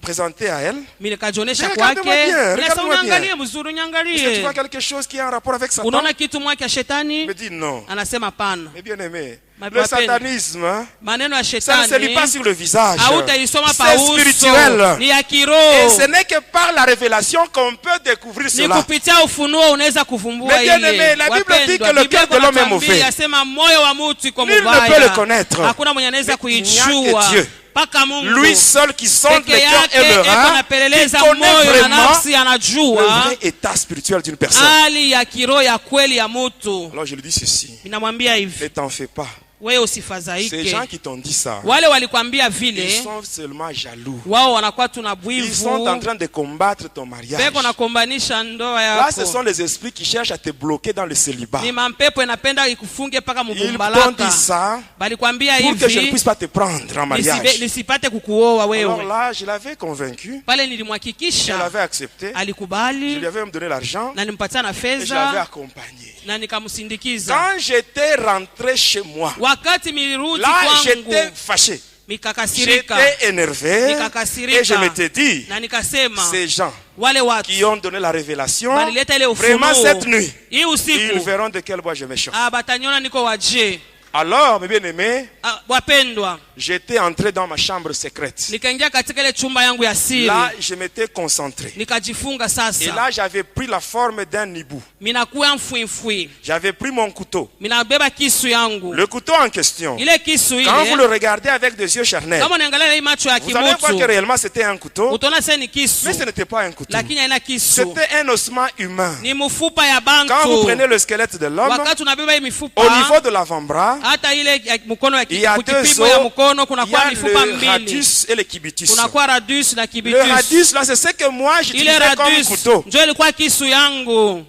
présenté à elle. Mimi nikajionesha Regarde-moi kwake, bien, nasema regarde-moi bien. uniangalie mzuri, Est-ce que tu uniangalie. vois quelque chose qui est en rapport avec Satan? Unaona kitu moja kia Elle shetani? me dit non. Anasema pana. Mais bien aimé, Le satanisme, hein, maneno ya ça ne se lit shetani pas sur le visage. hautaisoma pa C'est uso, spirituel. ni ya Et kiroho. ce n'est que par la révélation qu'on peut découvrir Ni cela. kupitia ufunuo unaweza kuvumbua Mais bien ile. aimé, la Bible dit que le Biblia cœur de l'homme est mauvais. inatuambia, yasema moyo wa mtu iko Nul ne mubaya. peut le connaître. Hakuna mwenye anaweza Mais il n'y a que kuijua. Dieu. Paka Mungu. Lui seul qui sonde Peke le cœur yake et le eko rein, qui anapeleleza connaît moyo na vraiment nafsi, le anajua vrai état spirituel d'une personne. hali ya kiroho ya kweli ya mtu. Alors je lui dis ceci, Ninamwambia hivi, ne t'en fais pas. wewe Ces usifadhaike. gens qui t'ont dit ça, Wale walikwambia ils vile, sont seulement jaloux. wao wanakuwa tuna Ils sont en bwivu, train de combattre ton mariage. peko na kombanisha ndoa Là, ce yako. sont les esprits qui cherchent à te bloquer dans le célibat. Ni mampepo inapenda ikufunge paka Ils t'ont dit mubumbalaka. ça Balikwambia pour que je ne hivi puisse pas te prendre en mariage. nisipate kukuoa Alors wewe. là, je l'avais convaincu. Pale Elle nilimhakikisha, avait accepté. Je alikubali lui avais même donné l'argent na nimpatia na et je l'avais fedha accompagné. na nikamsindikiza. Quand j'étais rentré chez moi, Wakati milirudi là, j'étais kwangu fâché. mikakasirika J'étais énervé. Nikakasirika. Et je m'étais dit, na nikasema ces gens wale watu qui ont donné la révélation, balileta ile vraiment cette ufunuo nuit, hii ils usiku, verront de quel bois je me chauffe. bataniona niko waje. Alors, mes bien-aimés, Wapendwa, j'étais entré dans ma chambre secrète. nikaingia katika ile chumba yangu ya siri, Là, je m'étais concentré. nikajifunga Et sasa. là, j'avais pris la forme d'un hibou. Minakuya mfwimfwi, J'avais pris mon couteau. minabeba kisu yangu. Le couteau en question, Ile kisu quand vous le ile, regardez avec des yeux charnels, kama unaangalia hii macho ya vous allez voir que kimutu, réellement c'était un couteau, utaona sasa ni kisu, mais ce n'était pas un couteau. lakini haina kisu, C'était un ossement humain. ni mfupa ya Quand vous bantu. prenez le squelette de l'homme, Wakati unabeba hii au mifupa, niveau de l'avant-bras, hata ile ya mkono ya il y a deux kipimo ya os. mkono, Il y kunakuwa a mifupa le mbili, radius et le cubitus. kunakuwa radius na Le kibitus. radius, là, c'est ce que moi Ile j'utilisais comme radius couteau. ndio ilikuwa kisu yangu,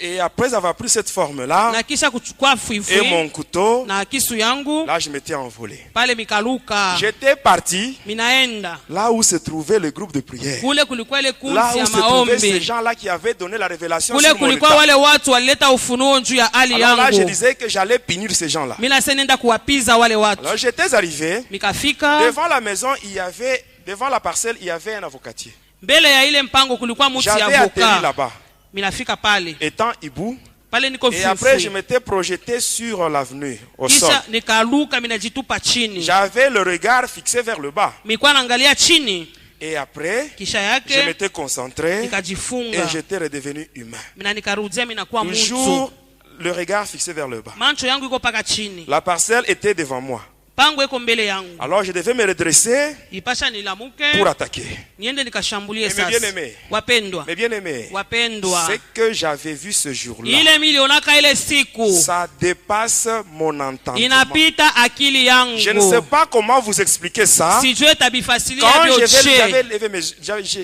Et après avoir pris cette forme-là, na kisha kuchukua et fwifwi mon couteau, na kisu yangu, là, je m'étais envolé. pale mikaluka, J'étais parti minaenda là où se trouvait le groupe de prière. kule, kulikuwa ile Là kundi où ya se trouvaient ces maombi, gens-là qui avaient donné la révélation kule sur mon kulikuwa état. wale watu walileta ufunuo juu ya hali Alors là, je yangu. disais que j'allais punir ces gens-là. Mimi nasa nenda kuwapiza wale watu. Alors j'étais arrivé. Mikafika Devant la maison, il y avait, devant la parcelle, il y avait un avocatier. mbele ya ile mpango, kulikuwa mtu ya J'avais atterri avoka. là-bas, Minafika pale étant hibou. pale, niko Et après, je fufui, m'étais projeté sur l'avenue, au sol. kisha nikaluka, minajitupa chini, J'avais le regard fixé vers le bas. milikuwa naangalia chini, Et après, kisha je yake m'étais concentré et nikajifunga, j'étais redevenu humain. mina nikarudia, minakuwa Toujours mtu, le regard fixé vers le bas. mancho yangu iko paka chini, La parcelle était devant moi. pango iko mbele yangu, Alors je devais me redresser ipasha nilamuke pour attaquer. niende nikashambulie. Mais Sasa bien-aimés, wapendwa, mes bien-aimés, wapendwa, ce que j'avais vu ce jour-là, ile milionaka ile siku ça dépasse mon entendement. inapita akili Je ne sais yangu, pas comment vous expliquer ça. sijue tabifasilia Quand vyote. j'avais levé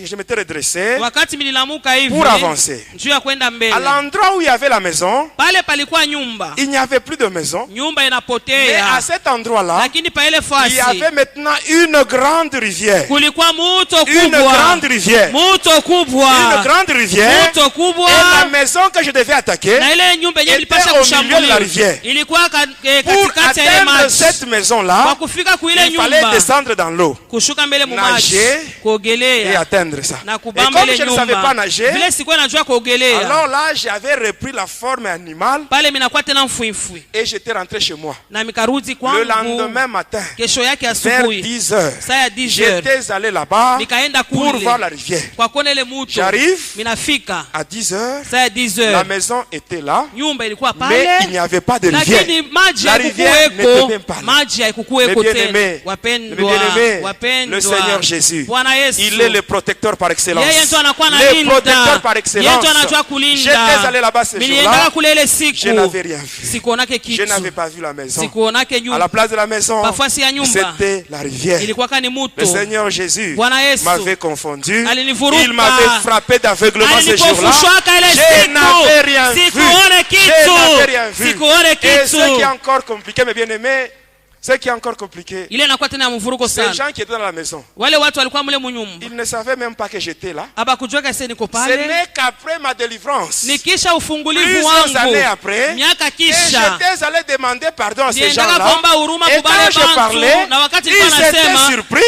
je m'étais redressé Wakati mililamuka hivi pour avancer. juu ya kwenda À mbele, l'endroit où il y avait la maison, pale palikuwa nyumba, il n'y avait plus de maison. nyumba Mais inapotea, à cet endroit-là, lakini pa ile il y fasi avait maintenant une grande rivière. kulikuwa muto Une kubwa, grande rivière. muto Une kubwa, grande rivière. muto kubwa, Et la maison que je devais attaquer, na ile nyumba yenyewe était ilipasha au milieu de la kushambuliwa rivière. ilikuwa pour katikati ya ile atteindre maji. cette Kwa maison-là, kufika kuile il fallait nyumba, descendre dans l'eau kushuka mbele mu maji, nager et kuogelea atteindre ça. na Et kubamba comme ile je ne savais pas nyumba. nager, Vile sikuwa najua kuogelea, alors là, j'avais repris la forme animale pale minakuwa tena mfwimfwi, et j'étais rentré chez moi. na mikarudi Le kwangu lendemain matin, kesho yake vers asubuhi 10 heures, saa ya 10 heures j'étais allé là-bas nikaenda pour kule voir la rivière. kwa kuona ile muto. J'arrive Minafika à 10 heures, saa ya 10 la heures, maison était là, nyumba ilikuwa mais il pale, n'y avait pas de rivière. lakini maji La rivière n'était haikukuweko, même pas là. maji Mes haikukuweko bien-aimés, tena. mes Wapendwa, bien-aimés, le wapendwa, Seigneur Jésus, Bwana Yesu, il est le protecteur par excellence. yeye ndio anakuwa Le analinda, protecteur par yeye excellence. ndio anajua J'étais kulinda. allé là-bas ce Nilienda jour-là, kule ile je siku, n'avais rien vu. sikuonake Je kitu, n'avais pas vu la maison. sikuonake À la nyumba, place de la maison, pafasi ya nyumba c'était la rivière. ilikuwa kani Le muto. Seigneur Jésus Bwana Yesu m'avait confondu. alinivuruga, Il m'avait frappé d'aveuglement ce jour-là. alinipofushwaka ile Je n'avais siku, rien vu. sikuone Je n'avais rien kitu, vu. sikuone Et ce qui est kitu. encore compliqué, mes bien-aimés, Ce qui est encore compliqué, ile inakuwa tena ya mvurugo ces sana. gens qui étaient dans la maison, Wale watu walikuwa mule munyumba ils ne savaient même pas que j'étais là. abakujua kase niko Ce pale, n'est qu'après ma délivrance, nikisha ufungulivu plusieurs années wangu après, miaka que kisha j'étais allé demander pardon à ces niendaka gens-là. kuomba huruma Et kubale quand je parlais, bantu, na wakati ils nilikuwa étaient nasema surpris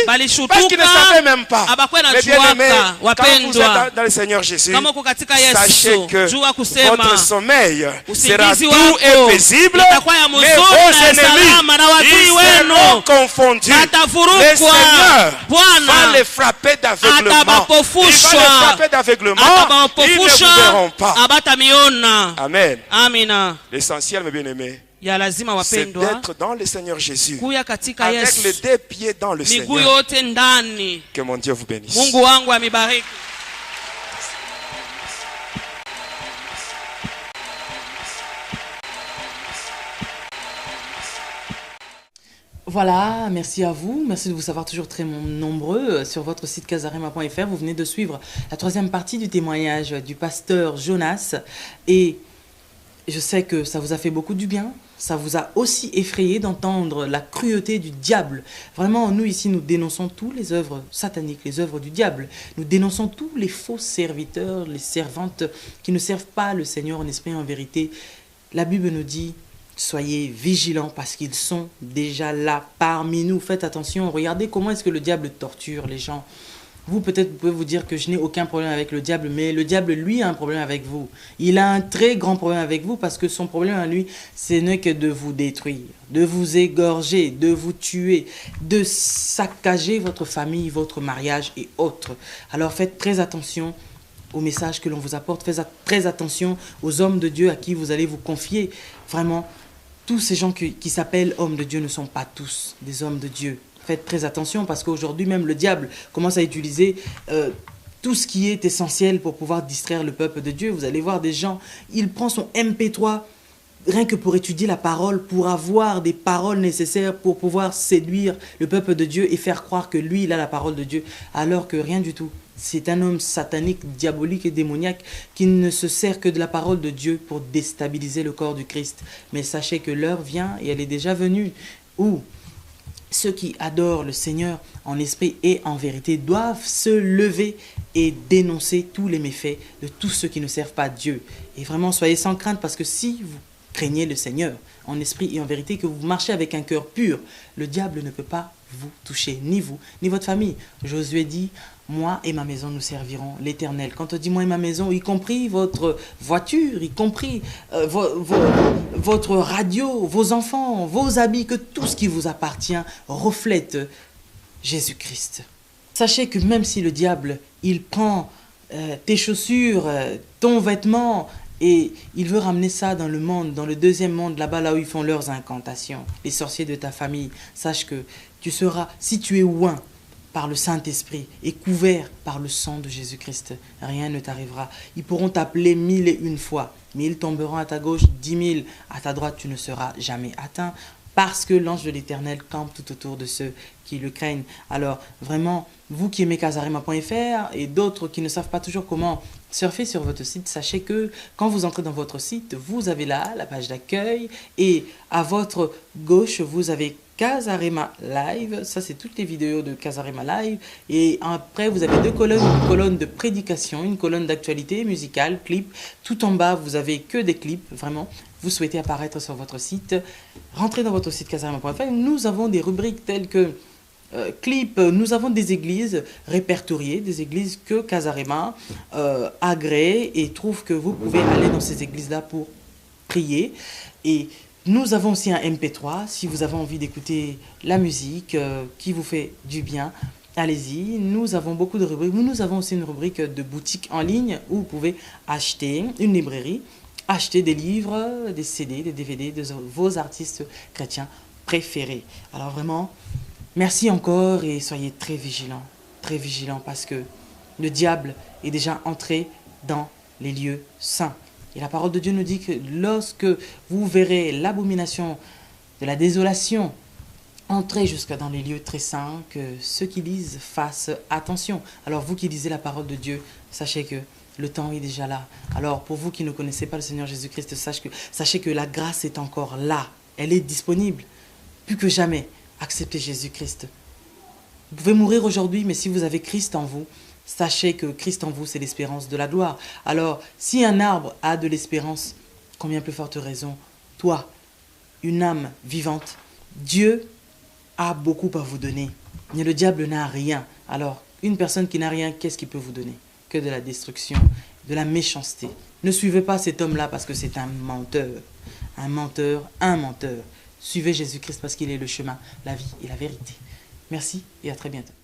parce qu'ils ne savaient même pas. abakwe na Mais bien aimé, juaka quand vous êtes wapendwa, dans le Seigneur Jésus, kama uko katika sachez Yesu que jua kusema votre sommeil sera usingizi doux et wako paisible, itakuwa ya mais mzuri vos na ya salama, na ennemis, wadui ils wenu seront confondus. Le watavurukwa. Seigneur va Bwana les frapper d'aveuglement. Il va les atabapofusha, frapper d'aveuglement. Ils ne atabapofusha vous verront pas. abatamiona. Amen. Amina. L'essentiel, mes bien-aimés, Ya lazima c'est wapendwa d'être dans le Seigneur Jésus, kuya katika avec les Yesu, deux pieds dans le miguu Seigneur. yote ndani. Que mon Dieu vous bénisse. Mungu wangu amibariki. Voilà, merci à vous. Merci de vous savoir toujours très nombreux sur votre site casarema.fr. Vous venez de suivre la troisième partie du témoignage du pasteur Jonas. Et je sais que ça vous a fait beaucoup du bien. Ça vous a aussi effrayé d'entendre la cruauté du diable. Vraiment, nous ici, nous dénonçons tous les œuvres sataniques, les œuvres du diable. Nous dénonçons tous les faux serviteurs, les servantes qui ne servent pas le Seigneur en esprit et en vérité. La Bible nous dit... Soyez vigilants parce qu'ils sont déjà là parmi nous. Faites attention, regardez comment est-ce que le diable torture les gens. Vous, peut-être, vous pouvez vous dire que je n'ai aucun problème avec le diable, mais le diable, lui, a un problème avec vous. Il a un très grand problème avec vous parce que son problème à lui, ce n'est que de vous détruire, de vous égorger, de vous tuer, de saccager votre famille, votre mariage et autres. Alors faites très attention au message que l'on vous apporte. Faites très attention aux hommes de Dieu à qui vous allez vous confier. Vraiment, tous ces gens qui s'appellent hommes de Dieu ne sont pas tous des hommes de Dieu. Faites très attention parce qu'aujourd'hui même le diable commence à utiliser tout ce qui est essentiel pour pouvoir distraire le peuple de Dieu. Vous allez voir des gens, il prend son MP3 rien que pour étudier la parole, pour avoir des paroles nécessaires pour pouvoir séduire le peuple de Dieu et faire croire que lui, il a la parole de Dieu, alors que rien du tout. C'est un homme satanique, diabolique et démoniaque qui ne se sert que de la parole de Dieu pour déstabiliser le corps du Christ. Mais sachez que l'heure vient et elle est déjà venue où ceux qui adorent le Seigneur en esprit et en vérité doivent se lever et dénoncer tous les méfaits de tous ceux qui ne servent pas Dieu. Et vraiment, soyez sans crainte parce que si vous craignez le Seigneur en esprit et en vérité, que vous marchez avec un cœur pur, le diable ne peut pas vous toucher, ni vous, ni votre famille. Josué dit, moi et ma maison, nous servirons l'Éternel. Quand on dit moi et ma maison, y compris votre voiture, y compris votre radio, vos enfants, vos habits, que tout ce qui vous appartient reflète Jésus-Christ. Sachez que même si le diable, il prend tes chaussures, ton vêtement, et il veut ramener ça dans le monde, dans le deuxième monde, là-bas, là où ils font leurs incantations, les sorciers de ta famille, sache que tu seras, si tu es oint par le Saint-Esprit et couvert par le sang de Jésus-Christ, rien ne t'arrivera. Ils pourront t'appeler 1001 fois, mais ils tomberont à ta gauche, 10 000 à ta droite, tu ne seras jamais atteint, parce que l'ange de l'Éternel campe tout autour de ceux qui le craignent. Alors, vraiment, vous qui aimez casarema.fr et d'autres qui ne savent pas toujours comment surfer sur votre site, sachez que quand vous entrez dans votre site, vous avez là la page d'accueil et à votre gauche, vous avez Casarema Live. Ça, c'est toutes les vidéos de Casarema Live. Et après, vous avez deux colonnes, une colonne de prédication, une colonne d'actualité musicale, clips. Tout en bas, vous avez que des clips, vraiment. Vous souhaitez apparaître sur votre site, rentrez dans votre site casarema.fr. Nous avons des rubriques telles que clips, nous avons des églises répertoriées, des églises que Casarema agrée et trouve que vous pouvez aller dans ces églises-là pour prier. Et nous avons aussi un MP3, si vous avez envie d'écouter la musique qui vous fait du bien, allez-y. Nous avons beaucoup de rubriques. Nous avons aussi une rubrique de boutique en ligne où vous pouvez acheter une librairie, acheter des livres, des CD, des DVD de vos artistes chrétiens préférés. Alors vraiment, merci encore et soyez très vigilants parce que le diable est déjà entré dans les lieux saints. Et la parole de Dieu nous dit que lorsque vous verrez l'abomination de la désolation entrer jusqu'à dans les lieux très saints, que ceux qui lisent fassent attention. Alors vous qui lisez la parole de Dieu, sachez que le temps est déjà là. Alors pour vous qui ne connaissez pas le Seigneur Jésus-Christ, sachez que la grâce est encore là. Elle est disponible. plus que jamais, acceptez Jésus-Christ. Vous pouvez mourir aujourd'hui, mais si vous avez Christ en vous, sachez que Christ en vous, c'est l'espérance de la gloire. Alors, si un arbre a de l'espérance, combien plus forte raison, toi, une âme vivante, Dieu a beaucoup à vous donner. Mais le diable n'a rien. Alors, une personne qui n'a rien, qu'est-ce qu'il peut vous donner? Que de la destruction, de la méchanceté. Ne suivez pas cet homme-là parce que c'est un menteur. Un menteur, un menteur. Suivez Jésus-Christ parce qu'il est le chemin, la vie et la vérité. Merci et à très bientôt.